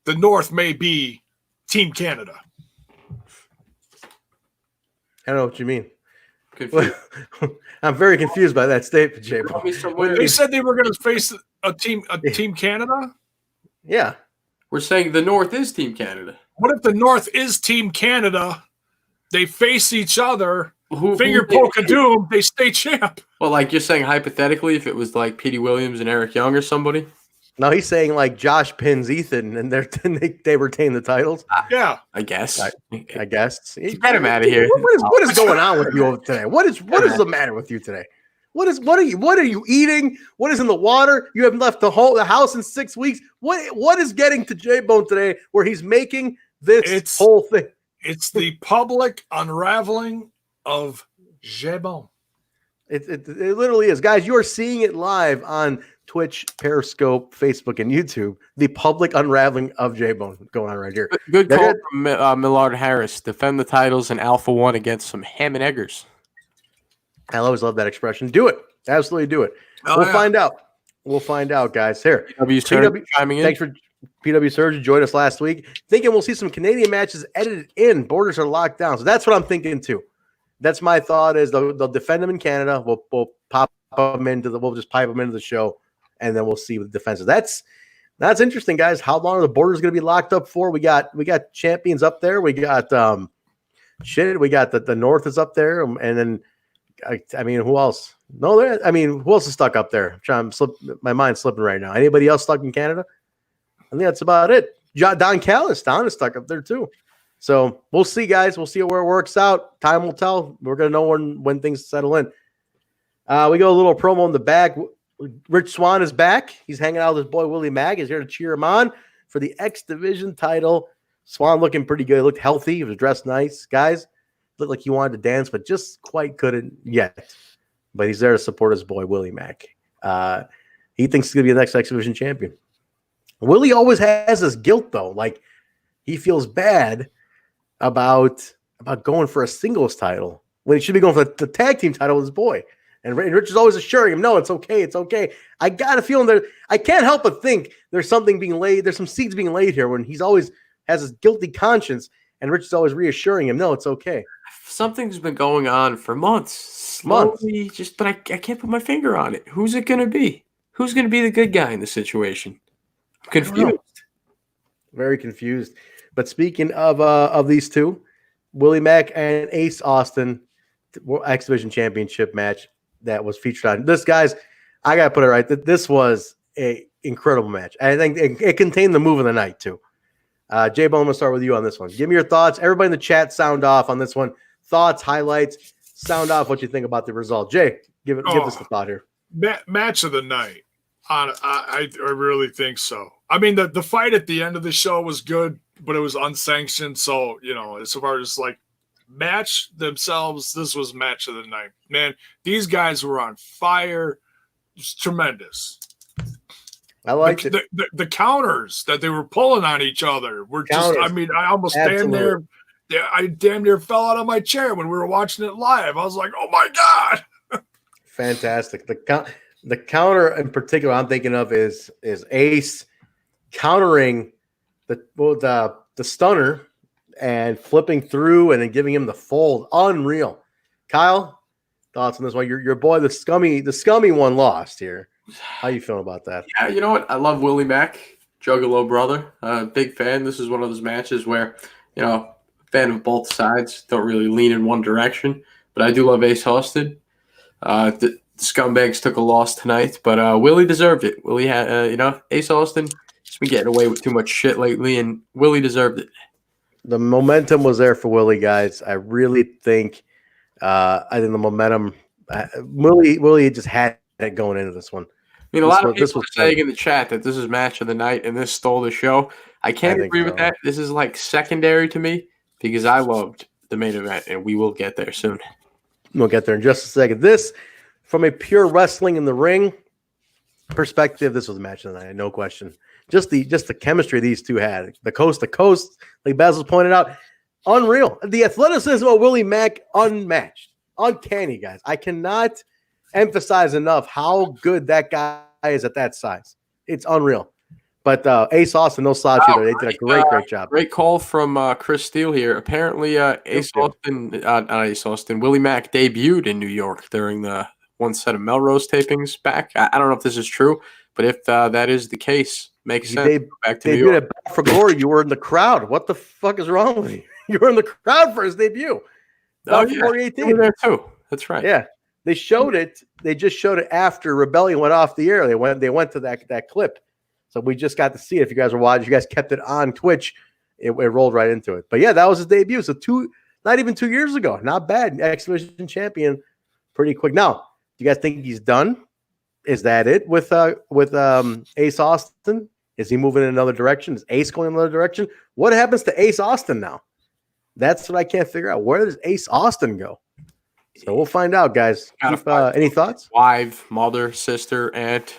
the North may be Team Canada.
I don't know what you mean.
Confused.
I'm very confused by that statement, Jaybone.
They said they were going to face a team Canada.
Yeah,
we're saying the North is Team Canada.
What if the North is Team Canada? They face each other. Finger poke of doom. They stay champ.
Well, like you're saying hypothetically, if it was like Petey Williams and Eric Young or somebody.
No, he's saying like Josh pins Ethan, and they retain the titles.
Yeah,
I guess.
I guess.
Get him out of here.
What is going on with you today? What is the matter with you today? What are you eating? What is in the water? You haven't left the house in 6 weeks. What is getting to Jaybone today where he's making this whole thing?
It's the public unraveling of Jaybone.
It literally is. Guys, you are seeing it live on Twitch, Periscope, Facebook, and YouTube. The public unraveling of Jaybone going on right here.
Good call from Millard Harris. Defend the titles in Alpha 1 against some ham and eggers.
I always love that expression. Do it. Absolutely do it. We'll find out. We'll find out, guys. Here.
PW chiming in.
Thanks for PW Surge. You joined us last week. Thinking we'll see some Canadian matches edited in. Borders are locked down. So that's what I'm thinking too. That's my thought is they'll defend them in Canada. We'll pop them we'll just pipe them into the show, and then we'll see what the defense is. That's interesting, guys. How long are the borders going to be locked up for? We got champions up there. We got we got the North is up there, and then I mean, who else? No, who else is stuck up there? My mind's slipping right now. Anybody else stuck in Canada? I think that's about it. Don Callis, Don is stuck up there too. So we'll see, guys. We'll see where it works out. Time will tell. We're gonna know when things settle in. We got a little promo in the back. Rich Swann is back. He's hanging out with his boy Willie Mack. He's here to cheer him on for the X Division title. Swann looking pretty good. He looked healthy. He was dressed nice, guys. Looked like he wanted to dance, but just quite couldn't yet. But he's there to support his boy Willie Mack. He thinks he's gonna be the next X Division champion. Willie always has this guilt though, like he feels bad about going for a singles title when he should be going for the tag team title with his boy. And Rich is always assuring him, no, it's okay, it's okay. I got a feeling that I can't help but think there's something being laid, there's some seeds being laid here when he's always has his guilty conscience, and Rich is always reassuring him, no, it's okay.
Something's been going on for months. Slowly, but I can't put my finger on it. Who's it going to be? Who's going to be the good guy in the situation? I'm confused.
Very confused. But speaking of these two, Willie Mack and Ace Austin, X Division Championship match that was featured on this, guys. I gotta put it right. This was a incredible match. I think it contained the move of the night too. Jaybone, I'm gonna start with you on this one. Give me your thoughts. Everybody in the chat, sound off on this one. Thoughts, highlights, sound off what you think about the result. Jay, give this a thought here.
Match of the night. I really think so. I mean, the fight at the end of the show was good, but it was unsanctioned. So, as far as like match themselves, this was match of the night. Man, these guys were on fire. It's tremendous.
I liked it.
The counters that they were pulling on each other were just, I mean, I almost damn near fell out of my chair when we were watching it live. I was like, oh my God.
Fantastic. The counter in particular I'm thinking of is Ace countering the stunner and flipping through and then giving him the fold. Unreal. Kyle, thoughts on this one? Your boy, the scummy one lost here. How you feeling about that?
Yeah, you know what? I love Willie Mack, Juggalo brother. Big fan. This is one of those matches where, fan of both sides. Don't really lean in one direction. But I do love Ace Austin. The scumbags took a loss tonight, but Willie deserved it. Willie had, Ace Austin has been getting away with too much shit lately, and Willie deserved it.
The momentum was there for Willie, guys. I really think, the momentum, Willie just had it going into this one.
I mean, a lot of people are saying in the chat that this is match of the night and this stole the show. I can't agree with that. This is like secondary to me because I loved the main event, and we will get there soon.
We'll get there in just a second. This, from a pure wrestling in the ring perspective, this was a match of the night, no question. Just the chemistry these two had, the coast to coast, like Basil pointed out, unreal. The athleticism of Willie Mack, unmatched, uncanny, guys. I cannot emphasize enough how good that guy is at that size. It's unreal. But Ace Austin, no slouch either. They did a great job.
Great call from Chris Steele here. Apparently, Ace Austin, Willie Mack debuted in New York during the one set of Melrose tapings back. I don't know if this is true, but if that is the case, makes sense. Back to New York.
At Bahh for Glory. You were in the crowd. What the fuck is wrong with you? You were in the crowd for his debut.
Oh, yeah. 2018. You were there too. That's right.
Yeah. They showed it. They just showed it after Rebellion went off the air. They went to that clip. So we just got to see it. If you guys were watching, you guys kept it on Twitch. It rolled right into it. But yeah, that was his debut. So not even 2 years ago. Not bad. X Division champion pretty quick. Now, do you guys think he's done? Is that it with Ace Austin? Is he moving in another direction? Is Ace going in another direction? What happens to Ace Austin now? That's what I can't figure out. Where does Ace Austin go? So we'll find out, guys. Any thoughts?
Wife, mother, sister, aunt.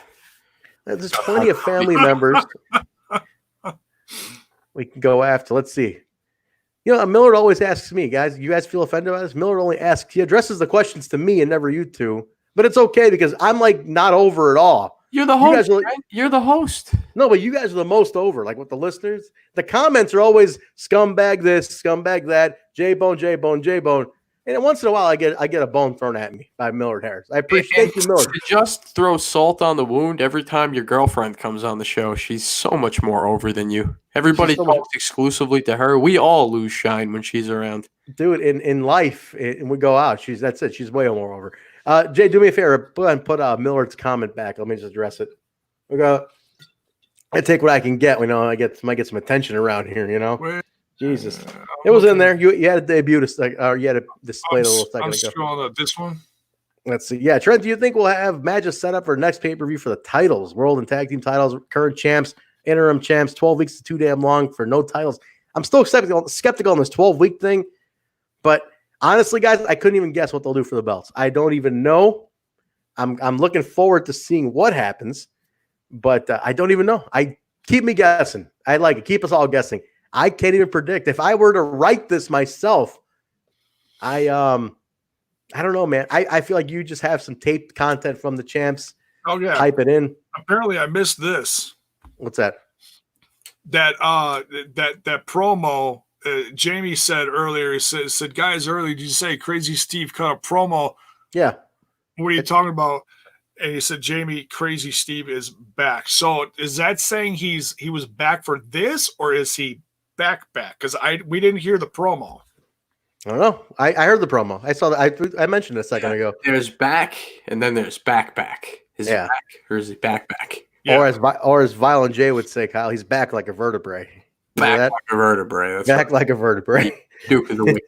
There's plenty of family members we can go after. Let's see. You know, Millard always asks me, guys. You guys feel offended by this? Millard only asks. He addresses the questions to me and never you two. But it's okay because I'm like not over at all.
You're the host. You're the host.
No, but you guys are the most over. Like with the listeners, the comments are always scumbag this, scumbag that, Jaybone, Jaybone, Jaybone. And once in a while, I get a bone thrown at me by Millard Harris. I appreciate you, Millard.
To just throw salt on the wound every time your girlfriend comes on the show. She's so much more over than you. Everybody talks exclusively to her. We all lose shine when she's around.
Dude, in life, and we go out. That's it. She's way more over. Jay, do me a favor. Go ahead and put Millard's comment back. Let me just address it. I take what I can get. I might get some attention around here. Jesus, it was in there. You had a debut, or you had a display a little second ago.
I'm scrolling up this one.
Let's see. Yeah, Trent, do you think we'll have matches set up for next pay-per-view for the titles, world and tag team titles, current champs, interim champs? 12 weeks is too damn long for no titles. I'm still skeptical on this 12-week thing, but honestly, guys, I couldn't even guess what they'll do for the belts. I don't even know. I'm looking forward to seeing what happens, but I don't even know. Keep me guessing. I like it. Keep us all guessing. I can't even predict. If I were to write this myself, I don't know, man. I feel like you just have some taped content from the champs.
Oh yeah,
type it in.
Apparently, I missed this.
What's that?
That promo. Jamie said earlier. He said, guys, earlier did you say Crazy Steve cut a promo?
Yeah.
What are you talking about? And he said, Jamie, Crazy Steve is back. So is that saying he was back for this, or is he back? Because we didn't hear the promo.
I don't know. I heard the promo. I saw that. I mentioned it a second ago.
There's back, and then there's back. Is he back, or is he back?
Yeah. Or as Violent J would say, Kyle, he's back like a vertebrae.
Back like a vertebrae. That's
back like a vertebrae.
Duke of the week.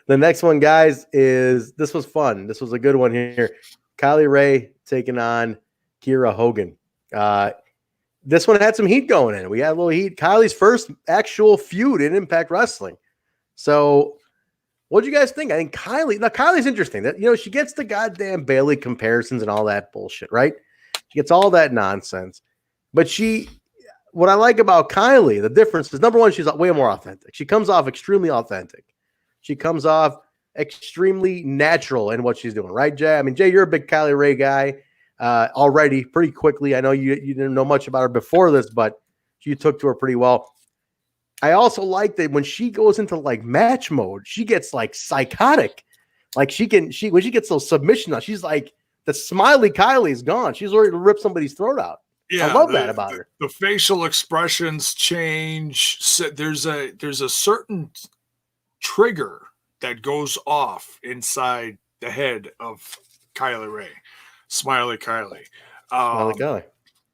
The next one, guys, this was fun. This was a good one here. Kylie Rae taking on Kiera Hogan. This one had some heat going in. We had a little heat. Kylie's first actual feud in Impact Wrestling. So what do you guys think? I think Kylie's interesting. That she gets the goddamn Bailey comparisons and all that bullshit, right? She gets all that nonsense. But what I like about Kylie, the difference is, number one, she's way more authentic. She comes off extremely authentic. She comes off extremely natural in what she's doing, right, Jay? I mean, Jay, you're a big Kylie Rae guy already pretty quickly. I know you didn't know much about her before this, but you took to her pretty well. I also like that when she goes into like match mode, she gets like psychotic. Like when she gets those submissions, she's like, the smiley Kylie is gone. She's ready to rip somebody's throat out. Yeah, I love that about her.
The facial expressions change. There's a certain trigger that goes off inside the head of Kylie Rae, Smiley Kylie.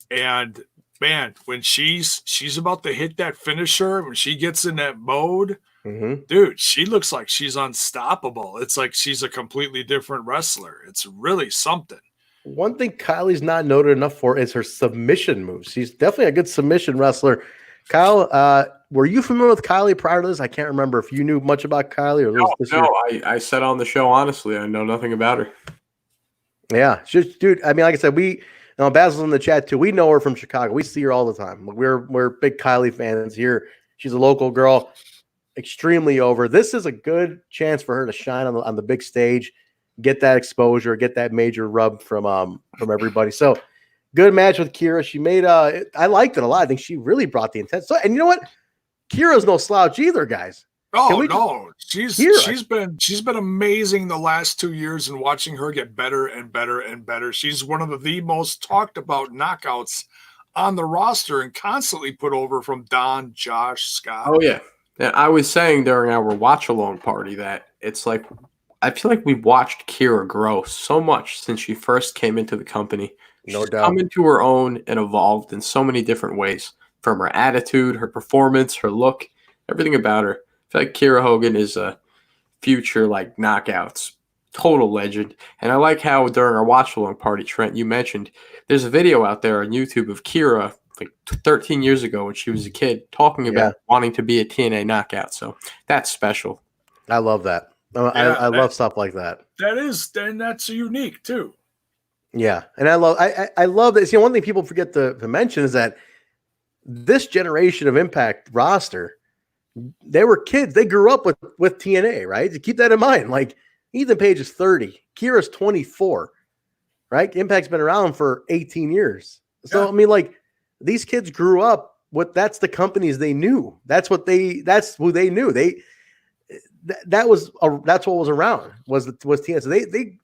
And man, when she's about to hit that finisher, when she gets in that mode, dude, she looks like she's unstoppable. It's like she's a completely different wrestler. It's really something.
One thing Kylie's not noted enough for is her submission moves. She's definitely a good submission wrestler. Kyle, were you familiar with Kylie prior to this? I can't remember if you knew much about Kylie. Or
I said on the show, honestly, I know nothing about her.
Yeah, dude. I mean, like I said, Basil's in the chat too. We know her from Chicago. We see her all the time. We're big Kylie fans here. She's a local girl, extremely over. This is a good chance for her to shine on the big stage, get that exposure, get that major rub from everybody. So Good match with Kiera. She made I liked it a lot. I think she really brought the intent. So, and you know what? Kiera's no slouch either, guys.
Oh no, she's been amazing the last 2 years, and watching her get better and better and better. She's one of the most talked about knockouts on the roster and constantly put over from Don, Josh, Scott.
Oh yeah. And I was saying during our watch along party that it's like I feel like we've watched Kiera grow so much since she first came into the company.
No
She's
doubt.
come into her own and evolved in so many different ways, from her attitude, her performance, her look, everything about her. I feel like Kiera Hogan is a future like knockouts total legend. And I like how during our watch along party, Trent, you mentioned there's a video out there on YouTube of Kiera like 13 years ago when she was a kid talking about wanting to be a TNA knockout. So that's special.
I love that. I love stuff like that.
That's unique too.
Yeah, and I love this. You know, one thing people forget to mention is that this generation of Impact roster, they were kids. They grew up with TNA, right? To keep that in mind. Like Ethan Page is 30, Kiera's 24, right? Impact's been around for 18 years. So I mean, like these kids grew up with that's the companies they knew. That's who they knew. That's what was around was TNA. So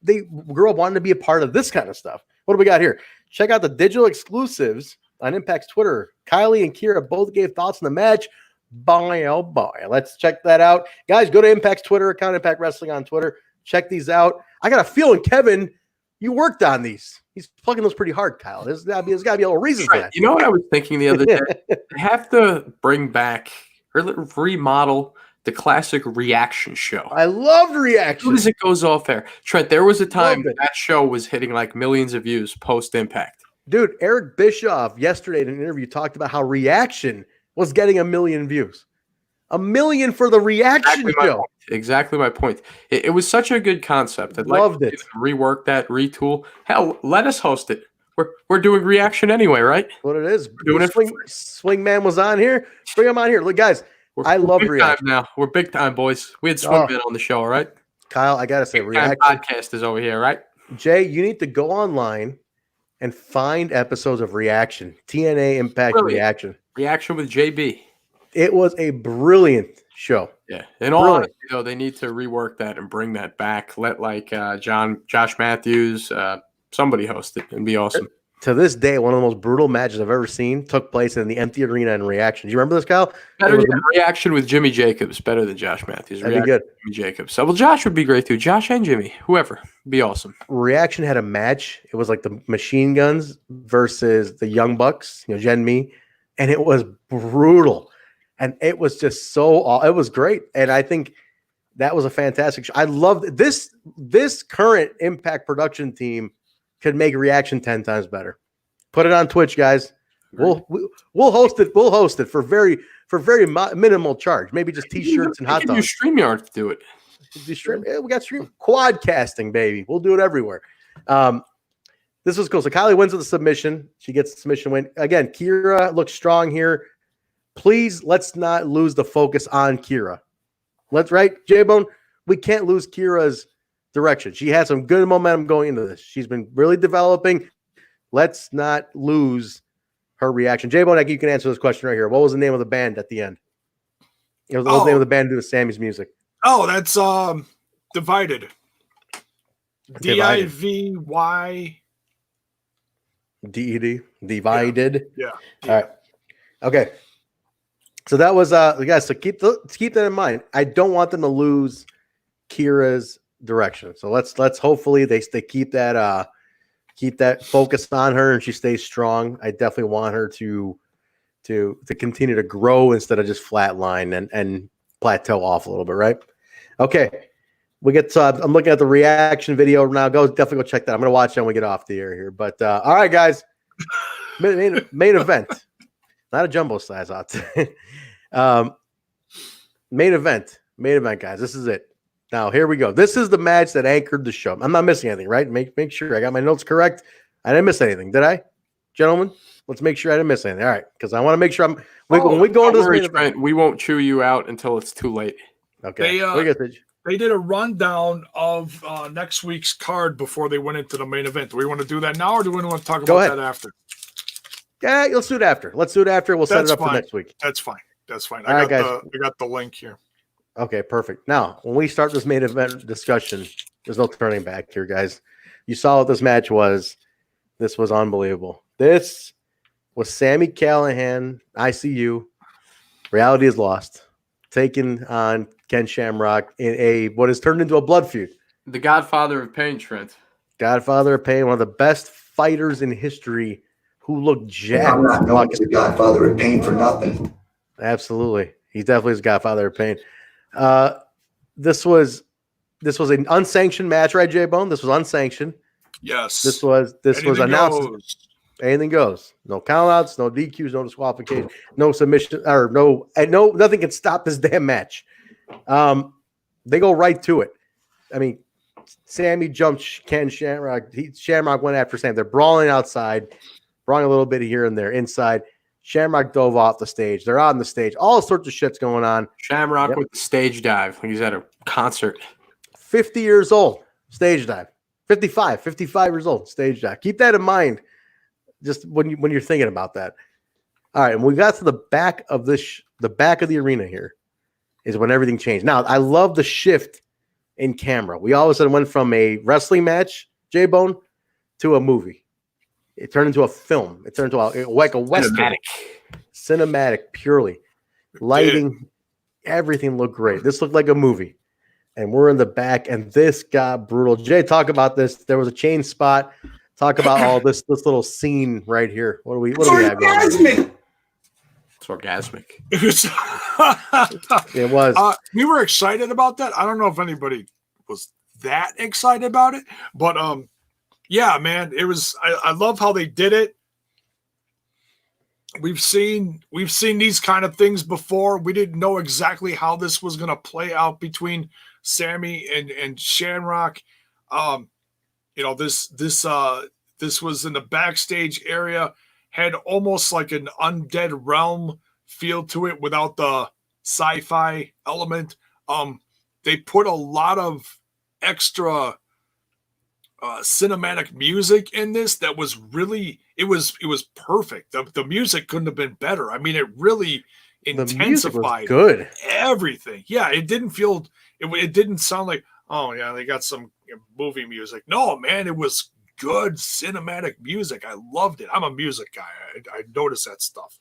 they grew up wanting to be a part of this kind of stuff. What do we got here? Check out the digital exclusives on Impact's Twitter. Kylie and Kiera both gave thoughts on the match. Bye, oh boy. Let's check that out. Guys, go to Impact's Twitter account, Impact Wrestling on Twitter. Check these out. I got a feeling, Kevin, you worked on these. He's plugging those pretty hard, Kyle. There's got to be a little reason for that.
You know what I was thinking the other day? They have to bring back or remodel the classic reaction show.
I loved reaction.
As soon as it goes off air. Trent, there was a time that show was hitting like millions of views post-Impact.
Dude, Eric Bischoff yesterday in an interview talked about how reaction was getting 1 million views. 1 million for the reaction show.
Exactly my point. It was such a good concept. I'd
loved
like
it.
To rework that, retool. Hell, let us host it. We're doing reaction anyway, right?
What it is.
We're doing
Swingman was on here. Bring him on here. Look, guys, I love
big
reaction.
time now. We're big time, boys. We had Swingman on the show, all right?
Kyle, I got to say,
Big
reaction.
time podcast is over here, right?
Jay, you need to go online and find episodes of Reaction. TNA Impact Reaction.
Reaction with JB.
It was a brilliant show.
Yeah. In all honesty, though, they need to rework that and bring that back. Let like Josh Matthews, somebody host it and be awesome.
To this day, one of the most brutal matches I've ever seen took place in the empty arena in Reaction. Do you remember this, Kyle?
Better than Reaction with Jimmy Jacobs. Better than Josh Matthews.
That'd be good.
Jimmy Jacobs. So, well, Josh would be great too. Josh and Jimmy, whoever, be awesome.
Reaction had a match. It was like the Machine Guns versus the Young Bucks, Jen Me, and it was brutal. And it was just it was great. And I think that was a fantastic show. I loved this. This current Impact production team could make Reaction 10 times better. Put it on Twitch, guys. We'll host it. We'll host it for very minimal charge. Maybe just t-shirts and hot dogs.
Use StreamYard to do it.
We got stream quadcasting, baby. We'll do it everywhere. This was cool. So Kylie wins with the submission. She gets the submission win. Again, Kiera looks strong here. Please, let's not lose the focus on Kiera. Jaybone, we can't lose Kiera's direction. She had some good momentum going into this. She's been really developing. Let's not lose her reaction. Jaybone, you can answer this question right here. What was the name of the band at the end? What was the name of the band doing Sammy's music?
Oh, that's Divided. Diviy.
DED. Divided.
Yeah.
All right. Okay. So that was guys. So keep that in mind. I don't want them to lose Kiera's direction. So let's hopefully they keep that focus on her and she stays strong. I definitely want her to continue to grow instead of just flatline and plateau off a little bit, right? Okay. We get I'm looking at the reaction video now. Definitely go check that. I'm gonna watch that when we get off the air here. But all right, guys. Main event. Not a jumbo size out there. Main event, guys. This is it. Now, here we go. This is the match that anchored the show. I'm not missing anything, right? Make sure I got my notes correct. I didn't miss anything, did I? Gentlemen, let's make sure I didn't miss anything. All right, because I want to make sure when we go into this main event,
we won't chew you out until it's too late.
Okay.
They did a rundown of next week's card before they went into the main event. Do we want to do that now, or do we want to talk about that after?
Yeah, let's do it after. Let's do it after. We'll set it up for next week.
That's fine. That's fine.
All right, guys.
I got the link here.
Okay, perfect. Now, when we start this main event discussion, there's no turning back here, guys. You saw what this match was. This was unbelievable. This was Sami Callihan, ICU. Reality is lost. Taking on Ken Shamrock in what has turned into a blood feud.
The Godfather of Pain, Trent.
Godfather of Pain, one of the best fighters in history who looked jacked.
I'm not known as the Godfather of Pain for nothing.
Absolutely. He definitely is Godfather of Pain. This was an unsanctioned match, right, Jaybone? This was unsanctioned.
Yes.
This was announced.
Goes.
Anything goes. No countouts, no DQs, no disqualification, no submission, or nothing can stop this damn match. They go right to it. I mean, Sami jumped Ken Shamrock. Shamrock went after Sam. They're brawling outside, brawling a little bit here and there. Inside, Shamrock dove off the stage. They're on the stage. All sorts of shit's going on.
Shamrock with the stage dive. Like he's at a concert.
50 years old, stage dive. 55 years old, stage dive. Keep that in mind. Just when you're thinking about that. All right, and we got to the back of the back of the arena here is when everything changed. Now, I love the shift in camera. We all of a sudden went from a wrestling match, Jaybone, to a movie. It turned into a film. It turned into like a western. Cinematic, purely. Lighting, everything looked great. This looked like a movie. And we're in the back, and this got brutal. Jay, talk about this. There was a chain spot. Talk about all this little scene right here. What do we have going on?
It's orgasmic.
It was.
We were excited about that. I don't know if anybody was that excited about it, but yeah, man, it was. I love how they did it. We've seen these kind of things before. We didn't know exactly how this was going to play out between Sami and Shamrock. This was in the backstage area, had almost like an Undead Realm feel to it without the sci-fi element. They put a lot of extra cinematic music in this that was really it was perfect. The music couldn't have been better. I mean, it really intensified
good
everything. Yeah, it didn't feel it didn't sound like, oh yeah, they got some movie music. No, man, it was good cinematic music. I loved it. I'm a music guy. I notice that stuff.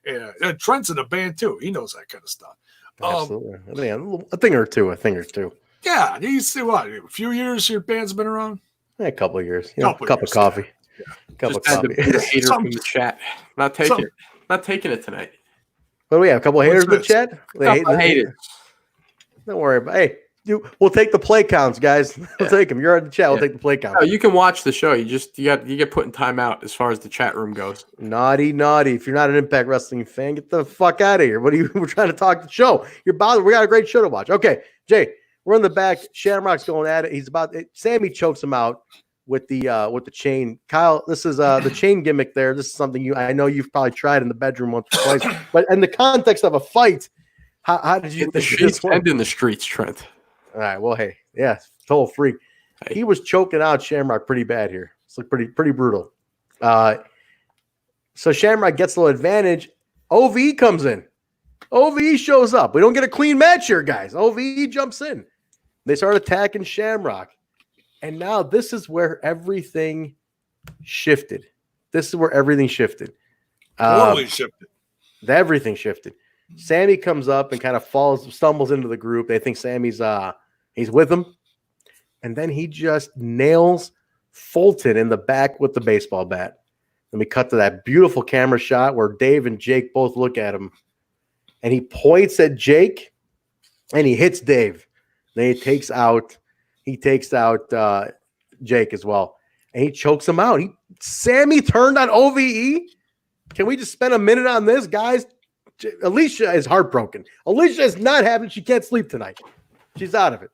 And Trent's in a band too. He knows that kind of stuff.
Absolutely. A thing or two.
Yeah. You see what? A few years your band's been around?
Yeah, a couple of years. A cup of coffee.
Yeah.
Cup of coffee.
Hater from the chat. Not taking it. Not taking it tonight.
What do we have? A couple of haters in the chat?
Haters.
Don't worry about it. Hey. We'll take the play counts, guys. We'll take them. You're in the chat. We'll take the play counts.
No, you can watch the show. You get put in timeout as far as the chat room goes.
Naughty. If you're not an Impact Wrestling fan, get the fuck out of here. We're trying to talk the show. You're bothered. We got a great show to watch. Okay, Jay, we're in the back. Shamrock's going at it. Sami chokes him out with the chain. Kyle, this is the chain gimmick there. This is something I know you've probably tried in the bedroom once or twice. But in the context of a fight, how did you think this
and in the streets, Trent?
All right. Well, hey, yeah, total freak. Hey. He was choking out Shamrock pretty bad here. It's like pretty brutal. So Shamrock gets a little advantage. OVE comes in. OVE shows up. We don't get a clean match here, guys. OVE jumps in. They start attacking Shamrock. And now this is where everything shifted. Totally shifted. Everything shifted. Sami comes up and kind of stumbles into the group. They think Sami's he's with him. And then he just nails Fulton in the back with the baseball bat. Let me cut to that beautiful camera shot where Dave and Jake both look at him. And he points at Jake and he hits Dave. Then he takes out Jake as well. And he chokes him out. Sami turned on OVE. Can we just spend a minute on this, guys? Alicia is heartbroken. Alicia is not having. She can't sleep tonight. She's out of it.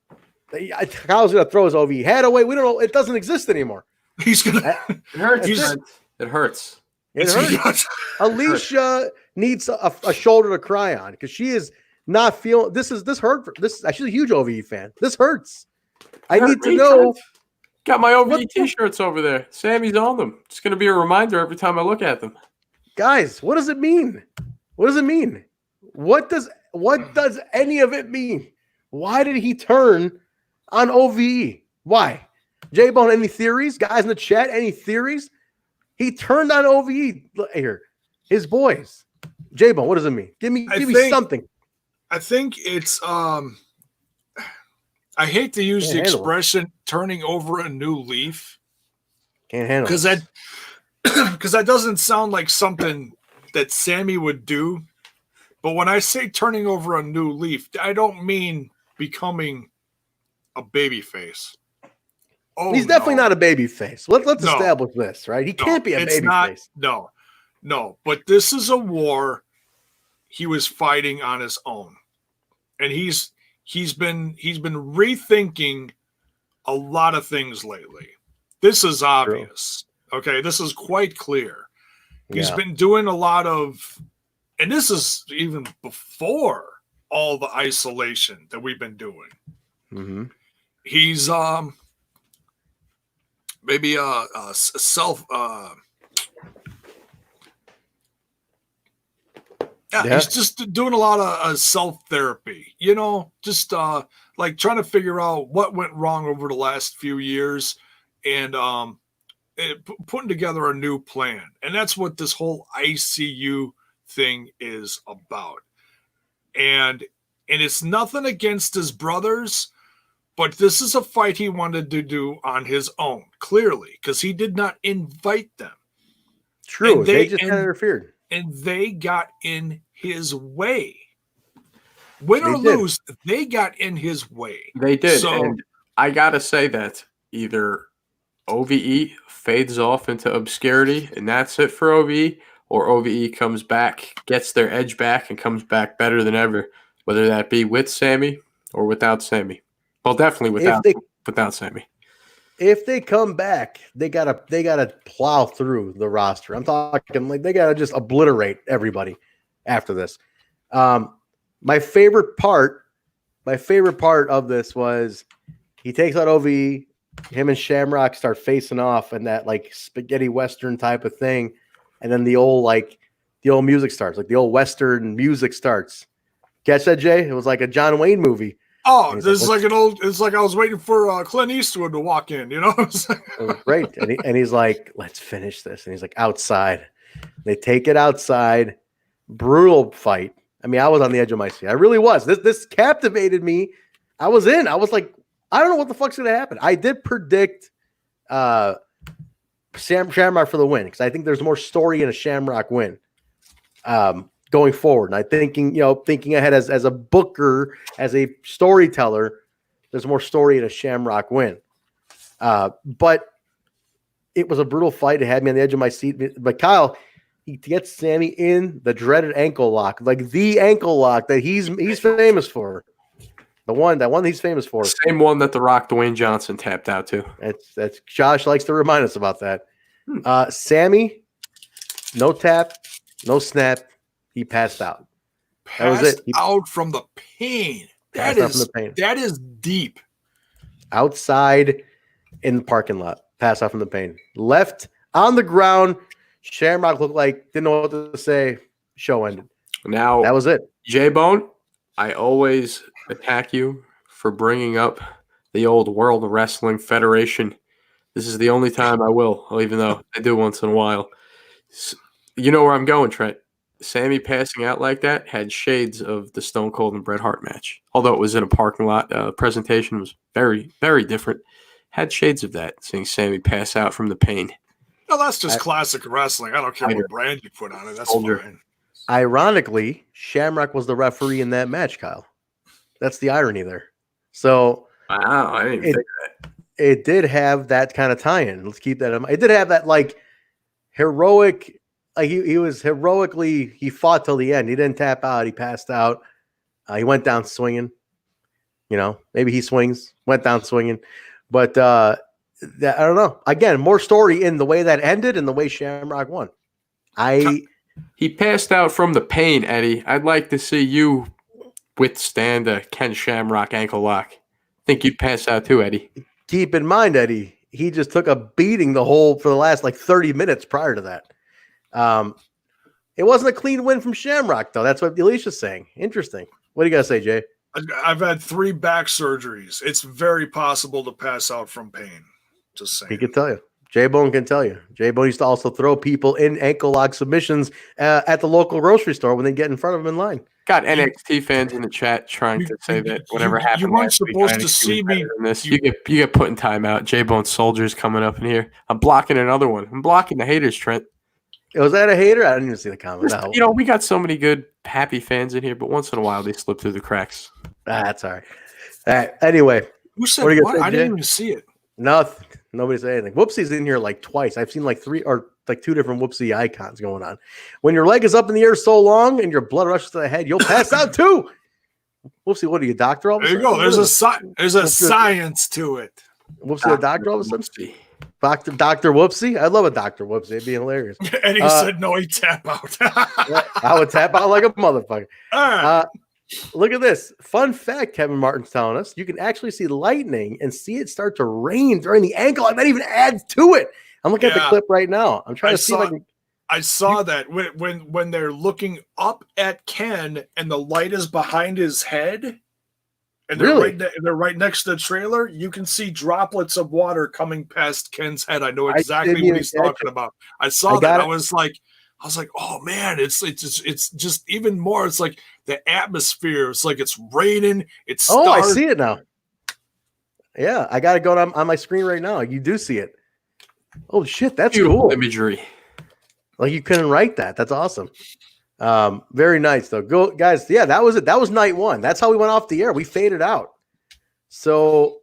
Kyle's gonna throw his OV head away. We don't know. It doesn't exist anymore.
He's gonna.
It hurts. It hurts.
It hurts. Alicia needs a shoulder to cry on because she is not feel this hurt. This is actually a huge OVE fan. This hurts. I need to
me,
know.
Trent. Got my OVE t-shirts over there. Sammy's on them. It's going to be a reminder every time I look at them.
Guys, what does it mean? What does it mean? What does any of it mean? Why did he turn on OVE? Why? Jaybone, any theories? Guys in the chat, any theories? He turned on OVE here. His boys. Jaybone, what does it mean? Give me something.
I think it's I hate to use the expression turning over a new leaf.
Can't handle
because that doesn't sound like something that Sami would do. But when I say turning over a new leaf, I don't mean becoming a baby face. Oh,
he's definitely not a baby face. Let's establish this, right? He can't be a baby face.
No. But this is a war he was fighting on his own. And he's been rethinking a lot of things lately. This is obvious. True. Okay, this is quite clear. He's been doing a lot of, and this is even before all the isolation that we've been doing.
Mm-hmm.
He's maybe self he's just doing a lot of self-therapy, just like trying to figure out what went wrong over the last few years and putting together a new plan. And that's what this whole ICU thing is about. And it's nothing against his brothers, but this is a fight he wanted to do on his own, clearly, because he did not invite them.
True. They just interfered.
And they got in his way. Win or lose, they got in his way.
They did.
So,
and I got to say that either OVE fades off into obscurity and that's it for OVE, or OVE comes back, gets their edge back, and comes back better than ever, whether that be with Sami or without Sami. Well, definitely without Sami.
If they come back, they gotta plow through the roster. I'm talking like they gotta just obliterate everybody after this. My favorite part of this was he takes out OVE, him and Shamrock start facing off in that like spaghetti western type of thing, and then the old music starts, like the old western music starts. Catch that, Jay? It was like a John Wayne movie.
Oh, this is like it's like I was waiting for Clint Eastwood to walk in, It was
great. And he's like, let's finish this. And he's like, outside. They take it outside. Brutal fight. I mean, I was on the edge of my seat. I really was. This captivated me. I was in. I was like, I don't know what the fuck's going to happen. I did predict Shamrock for the win because I think there's more story in a Shamrock win. Going forward. And I thinking ahead as a booker, as a storyteller, there's more story in a Shamrock win. But it was a brutal fight. It had me on the edge of my seat. But Kyle, he gets Sami in the dreaded ankle lock, like the ankle lock that he's famous for. The one he's famous for.
Same one that The Rock Dwayne Johnson tapped out to.
That's Josh likes to remind us about that. Sami, no tap, no snap. He passed out. That was it.
Out from the pain. That is deep.
Outside in the parking lot. Passed out from the pain. Left on the ground. Shamrock looked like didn't know what to say. Show ended.
Now
that was it.
Jaybone, I always attack you for bringing up the old World Wrestling Federation. This is the only time I will, even though I do once in a while. You know where I'm going, Trent. Sami passing out like that had shades of the Stone Cold and Bret Hart match. Although it was in a parking lot, presentation was very, very different. Had shades of that, seeing Sami pass out from the pain.
No, that's just classic wrestling. I don't care what brand you put on it. That's fine.
Ironically, Shamrock was the referee in that match, Kyle. That's the irony there. So
wow, I didn't think that.
It did have that kind of tie-in. Let's keep that in mind. It did have that like heroic. Like he was heroically. He fought till the end. He didn't tap out. He passed out. He went down swinging. Maybe he swings. Went down swinging, but I don't know. Again, more story in the way that ended and the way Shamrock won.
He passed out from the pain, Eddie. I'd like to see you withstand a Ken Shamrock ankle lock. I think you'd pass out too, Eddie.
Keep in mind, Eddie, he just took a beating for the last like 30 minutes prior to that. It wasn't a clean win from Shamrock, though. That's what Alicia's saying. Interesting. What do you guys say, Jay?
I've had 3 back surgeries. It's very possible to pass out from pain. Just saying.
He can tell you. Jaybone can tell you. Jaybone used to also throw people in ankle lock submissions at the local grocery store when they get in front of him in line.
Got NXT fans in the chat trying to say that whatever happened.
You weren't supposed to see me.
You get put in timeout. Jaybone soldiers coming up in here. I'm blocking another one. I'm blocking the haters, Trent.
Was that a hater? I didn't even see the comment. No.
You know, we got so many good, happy fans in here, but once in a while they slip through the cracks.
That's all right. All right. Anyway.
Who said
what?
Say, I didn't even see it.
Nothing. Nobody said anything. Whoopsie's in here like twice. I've seen like 3 or like 2 different whoopsie icons going on. When your leg is up in the air so long and your blood rushes to the head, you'll pass out too. Whoopsie, what are you, a doctor? All of a
there you
sudden?
go. There's a science to it.
Whoopsie, a doctor all of a sudden? Dr. Whoopsie? I'd love a Dr. Whoopsie. It'd be hilarious.
And he said, no, he tap out.
I would tap out like a motherfucker.
All right.
Look at this. Fun fact Kevin Martin's telling us. You can actually see lightning and see it start to rain during the ankle, and that even adds to it. I'm looking at the clip right now. I'm trying to see if I can.
I saw that when they're looking up at Ken and the light is behind his head, and they're right next to the trailer. You can see droplets of water coming past Ken's head. I know exactly what he's talking about. I saw that. I was like, oh man, it's just even more. It's like the atmosphere. It's like it's raining. It's
I see it now. Yeah, I got it going on my screen right now. You do see it. Oh shit, that's
beautiful
cool
imagery.
Like you couldn't write that. That's awesome. Very nice though. Go guys. Yeah, that was it. That was night 1. That's how we went off the air. We faded out. So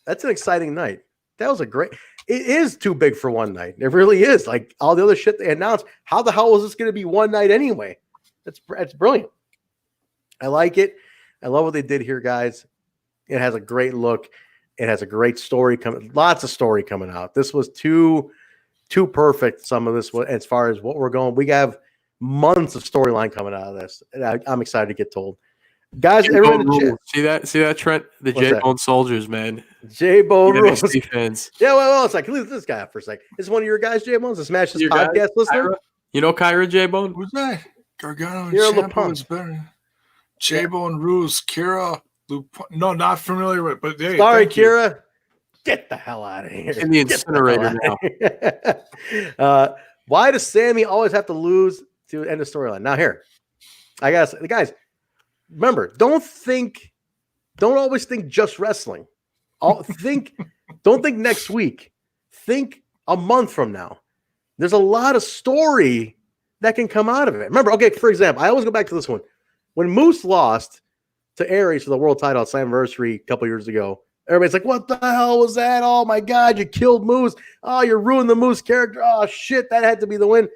that's an exciting night. That was a great. It is too big for one night. It really is. Like all the other shit they announced. How the hell was this going to be one night anyway? That's brilliant. I like it. I love what they did here, guys. It has a great look. It has a great story coming. Lots of story coming out. This was too perfect. Some of this, as far as what we're going, we have months of storyline coming out of this. I'm excited to get told. Guys, everyone in the
chat. See that, Trent? The Jaybone soldiers, man.
Jaybone rules.
Fans.
Yeah, well, it's like, leave this guy up for a second. Is one of your guys, Jaybone's a Smash This podcast listener?
Kyra? You know Kyra Jaybone?
Who's that? Gargano and Ciampa is better. Jaybone rules. Kiera. No, not familiar with, but hey,
sorry, Kiera. Get the hell out of here.
In the incinerator
now. Why does Sami always have to lose to end the storyline? Now here, I guess the guys. Remember, don't always think just wrestling. Don't think next week. Think a month from now. There's a lot of story that can come out of it. Remember, okay, for example, I always go back to this one. When Moose lost to Aries for the world title at Slammiversary a couple years ago, everybody's like, what the hell was that? Oh my God, you killed Moose. Oh, you ruined the Moose character. Oh shit, that had to be the win.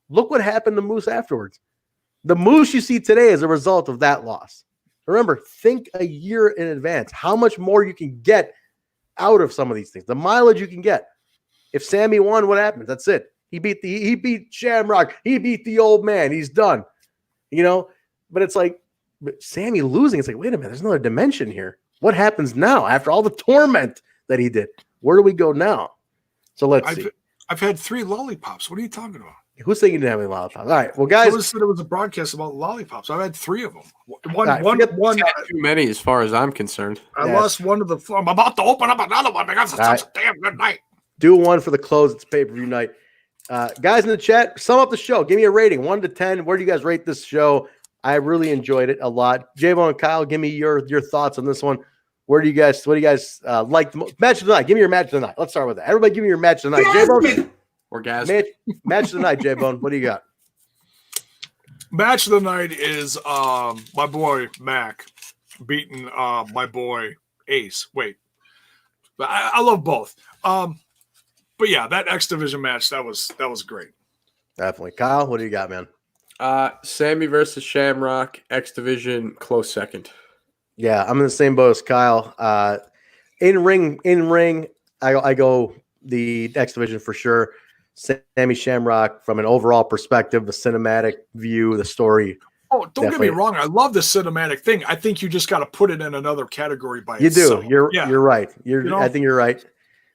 Look what happened to Moose afterwards. The Moose you see today is a result of that loss. Remember, think a year in advance. How much more you can get out of some of these things. The mileage you can get. If Sami won, what happens? That's it. He beat Shamrock. He beat the old man. He's done. You know? But it's like, but Sami losing, it's like, wait a minute, there's another dimension here. What happens now after all the torment that he did? Where do we go now? So let's see.
I've had 3 lollipops. What are you talking about?
Who's saying you didn't have any lollipops? All right, well, guys.
Someone said it was a broadcast about lollipops. I've had 3 of them. One.
Too many, as far as I'm concerned.
I lost one of the. I'm about to open up another one because it's such a damn good night.
Do one for the close. It's pay-per-view night. Guys in the chat, sum up the show. Give me a rating, 1 to 10. Where do you guys rate this show? I really enjoyed it a lot. Jaybone and Kyle, give me your thoughts on this one. What do you guys like the most? Match of the night. Give me your match of the night. Let's start with that. Everybody give me your match of the night. Jaybone.
Orgasm.
Match of the night, Jaybone. What do you got?
Match of the night is my boy Mack beating my boy Ace. Wait. I love both. But yeah, that X Division match, that was great.
Definitely. Kyle, what do you got, man?
Sami versus Shamrock, X Division, close second.
Yeah, I'm in the same boat as Kyle. In ring, I go the X Division for sure. Sami Shamrock, from an overall perspective, the cinematic view, the story,
Oh, don't get me wrong. I love the cinematic thing. I think you just got to put it in another category by itself.
You're right. I think you're right.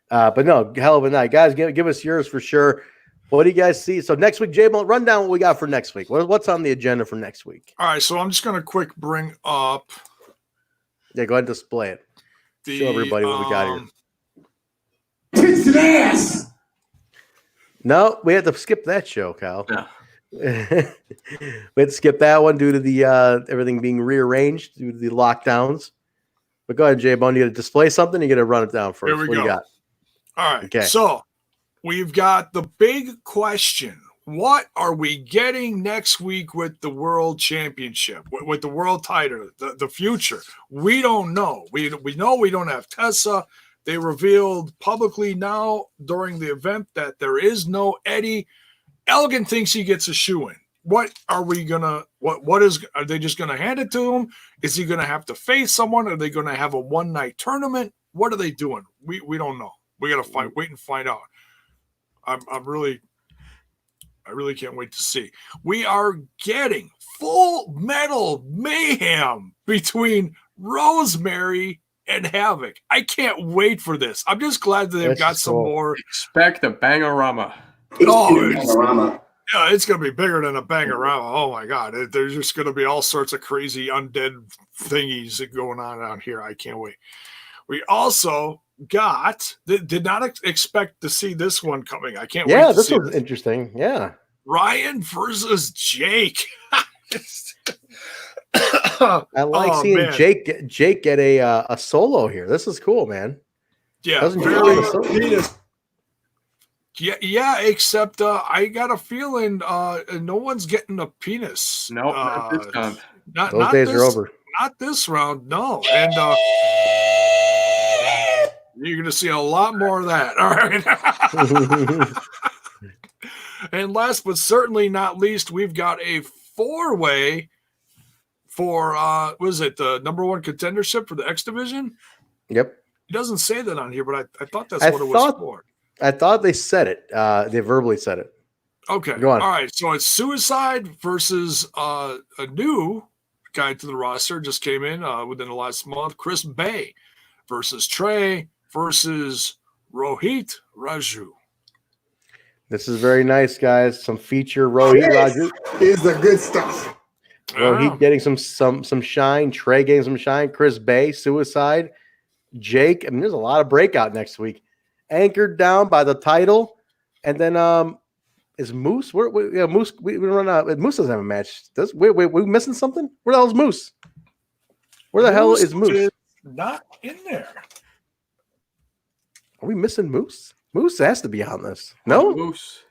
But no, hell of a night, guys. Give us yours for sure. What do you guys see? So next week, Jaybone, run down what we got for next week. What's on the agenda for next week?
All right, so I'm just going to quick bring up.
Yeah, go ahead and display it. Show everybody what we got here.
Tits and ass.
No, we had to skip that show, Kyle.
Yeah.
We had to skip that one due to the everything being rearranged due to the lockdowns. But go ahead, Jaybone. You got to display something. You got to run it down first.
Here we
what
go.
You got?
All right.
Okay.
So we've got the big question. What are we getting next week with the World Championship, with the World title, the future? We don't know. We know we don't have Tessa. They revealed publicly now during the event that there is no Eddie. Elgin thinks he gets a shoe-in. What are we gonna? Are they just gonna hand it to him? Is he gonna have to face someone? Are they gonna have a one-night tournament? What are they doing? We don't know. We gotta wait and find out. I really can't wait to see. We are getting Full Metal Mayhem between Rosemary and Havoc. I can't wait for this. I'm just glad that they've got some more.
Expect a bangorama.
It's going to be bigger than a bangorama. Oh my God. There's just going to be all sorts of crazy undead thingies going on out here. I can't wait. We also did not expect to see this one coming. I can't wait.
Yeah, this was interesting. Yeah.
Ryan versus Jake.
I like seeing Jake get a solo here. This is cool, man.
Yeah. Yeah, except I got a feeling no one's getting a penis.
No, not this time.
Those days are over.
Not this round, no. And you're going to see a lot more of that. All right. And last but certainly not least, we've got a 4-way for, was it the #1 contendership for the X Division?
Yep.
It doesn't say that on here, but I thought that's what it was for.
I thought they said it. They verbally said it.
Okay.
Go on.
All right. So it's Suicide versus a new guy to the roster. Just came in within the last month. Crist Bahh versus Trey versus Rohit Raju.
This is very nice, guys. Some feature Rohit Raju.
Here's the good stuff.
Rohit getting some shine. Trey getting some shine. Crist Bahh, Suicide, Jake. I mean, there's a lot of breakout next week. Anchored down by the title, and then is Moose? Moose. We run out. Moose doesn't have a match. We missing something? Where the hell is Moose? Where the hell is Moose?
Not in there.
Are we missing Moose? Moose has to be on this. No,
Moose.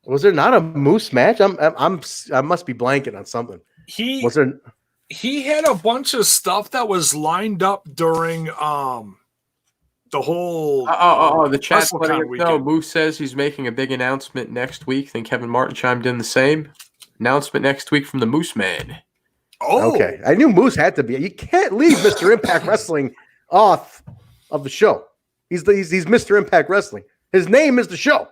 Was there not a Moose match? I must be blanking on something.
He had a bunch of stuff that was lined up during the whole
the chat. No, Moose says he's making a big announcement next week. Then Kevin Martin chimed in the same announcement next week from the Moose Man.
Oh,
okay. I knew Moose had to be. You can't leave Mr. Impact Wrestling off of the show. He's Mr. Impact Wrestling. His name is the show,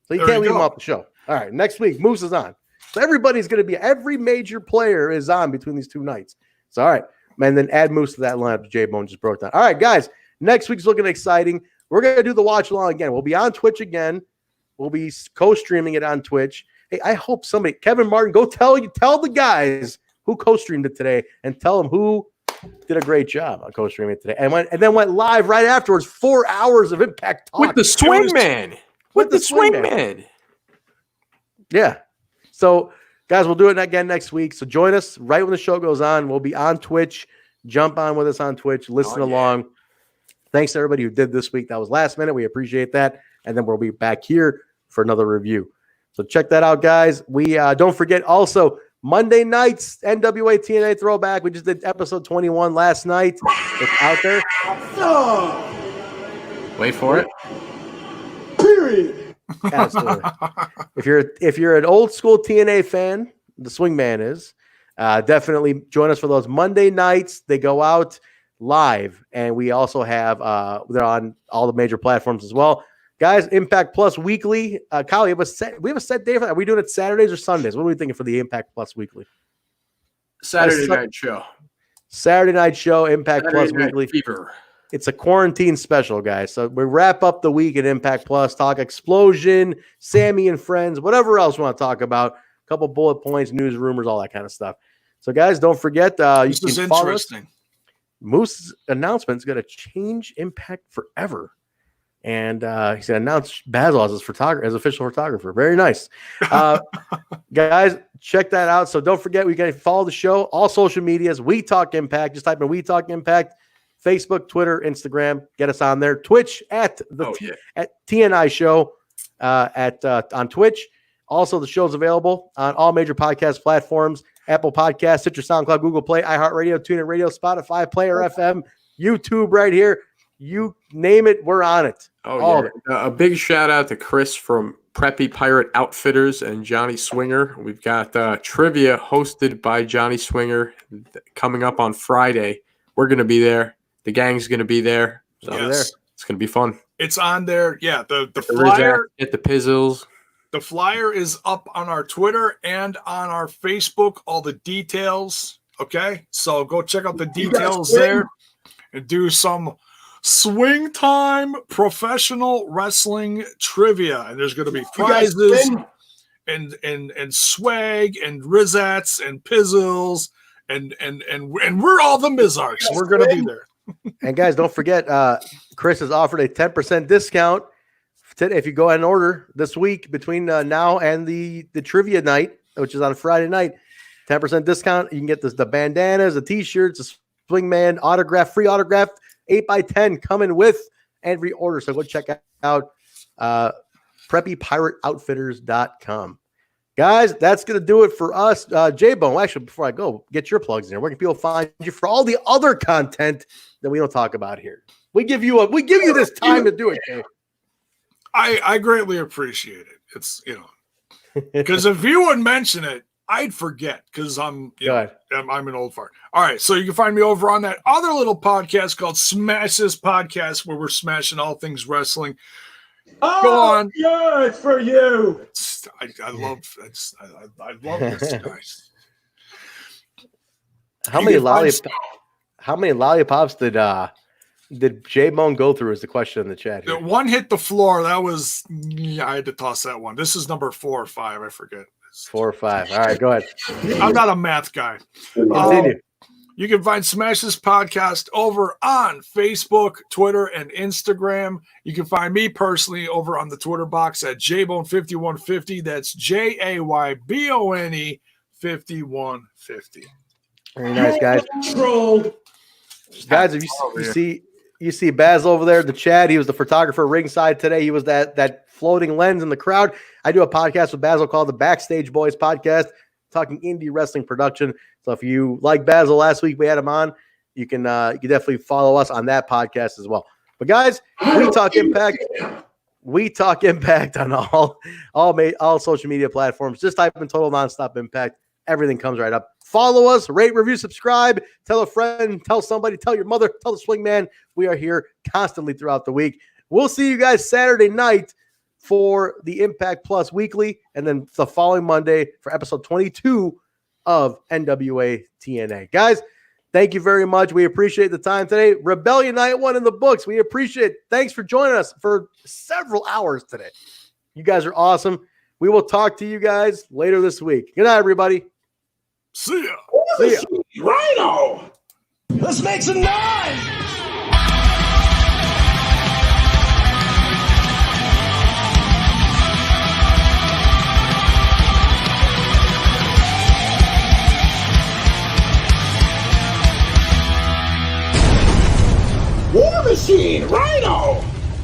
so you can't leave him off the show. All right, next week Moose is on. So everybody's going to be. Every major player is on between these two nights. So all right, and then add Moose to that lineup. Jaybone just broke down. All right, guys. Next week's looking exciting. We're going to do the watch along again. We'll be on Twitch again. We'll be co-streaming it on Twitch. Hey, I hope Kevin Martin, go tell the guys who co-streamed it today and tell them who did a great job on co-streaming it today. And then went live right afterwards, 4 hours of Impact Talk.
With the Swing Man. With the Swing Man.
Yeah. So, guys, we'll do it again next week. So join us right when the show goes on. We'll be on Twitch. Jump on with us on Twitch. Listen along. Thanks to everybody who did this week. That was last minute. We appreciate that. And then we'll be back here for another review. So check that out, guys. We don't forget also Monday nights, NWA TNA Throwback. We just did episode 21 last night. It's out there.
Wait for it.
Period.
Absolutely. If you're an old school TNA fan, the Swingman is, definitely join us for those Monday nights. They go out live, and we also have they're on all the major platforms as well, guys. Impact Plus Weekly. Kylie, we have a set day for that. Are we doing it Saturdays or Sundays? What are we thinking for the Impact Plus Weekly?
Saturday night show.
Saturday night show, Impact
Saturday
Plus
Night
Weekly.
Fever.
It's a quarantine special, guys. So we wrap up the week at Impact Plus, talk Explosion, Sami and Friends, whatever else we want to talk about. A couple bullet points, news, rumors, all that kind of stuff. So, guys, don't forget.
This is
follow us.
interesting.
Moose's announcement is going to change Impact forever. And he's going to announce Basil as his official photographer. Very nice. Guys, check that out. So don't forget, we got to follow the show. All social medias, We Talk Impact. Just type in We Talk Impact. Facebook, Twitter, Instagram. Get us on there. Twitch at TNI Show on Twitch. Also, the show's available on all major podcast platforms. Apple Podcasts, Citrus, SoundCloud, Google Play, iHeartRadio, TuneIn Radio, Spotify, Player FM, YouTube right here. You name it, we're on it.
Oh, yeah. A big shout out to Chris from Preppy Pirate Outfitters and Johnny Swinger. We've got trivia hosted by Johnny Swinger coming up on Friday. We're going to be there. The gang's going to be there. So
Yes.
It's going to be fun.
It's on there. Yeah, the flyer.
Get the pizzles.
The flyer is up on our Twitter and on our Facebook. All the details. Okay, so go check out the details there and do some swing time professional wrestling trivia. And there's going to be prizes and swag and rizzats and pizzles and we're all the Mizarks. We're going to be there.
And guys, don't forget, Chris has offered a 10% discount if you go ahead and order this week between now and the trivia night, which is on Friday night. 10% discount. You can get the bandanas, the t-shirts, the swingman free autographed 8x10 coming with every order. So go check out preppypirateoutfitters.com. Guys, that's going to do it for us. Jaybone, actually, before I go, get your plugs in there. Where can people find you for all the other content that we don't talk about here? We give you this time to do it, Jay.
I greatly appreciate it. It's, because if you wouldn't mention it, I'd forget because I'm an old fart. All right, so you can find me over on that other little podcast called Smash This Podcast, where we're smashing all things wrestling. Go on.
Yeah, it's for you.
I love this, guys.
How many lollipops did Jaybone go through? Is the question in the chat here.
One hit the floor. That was I had to toss that one. This is number 4 or 5. I forget.
4 or 5. All right, go ahead.
I'm not a math guy.
Continue.
You can find Smash This Podcast over on Facebook, Twitter, and Instagram. You can find me personally over on the Twitter box at Jaybone5150. That's JAYBONE 5150.
Very nice, guys. Guys, if you see Basil over there in the chat, he was the photographer ringside today. He was that floating lens in the crowd. I do a podcast with Basil called the Backstage Boys Podcast, talking indie wrestling production. So if you like Basil, last week we had him on, you can definitely follow us on that podcast as well. But guys, we talk Impact. We talk Impact on all social media platforms. Just type in Total Nonstop Impact. Everything comes right up. Follow us, rate, review, subscribe, tell a friend, tell somebody, tell your mother, tell the swingman. We are here constantly throughout the week. We'll see you guys Saturday night for the Impact Plus Weekly, and then the following Monday for episode 22 of NWA TNA. Guys, thank you very much. We appreciate the time today. Rebellion Night 1 in the books. We appreciate it. Thanks for joining us for several hours today. You guys are awesome. We will talk to you guys later this week. Good night, everybody.
See ya.
Rhino. Let's make some noise.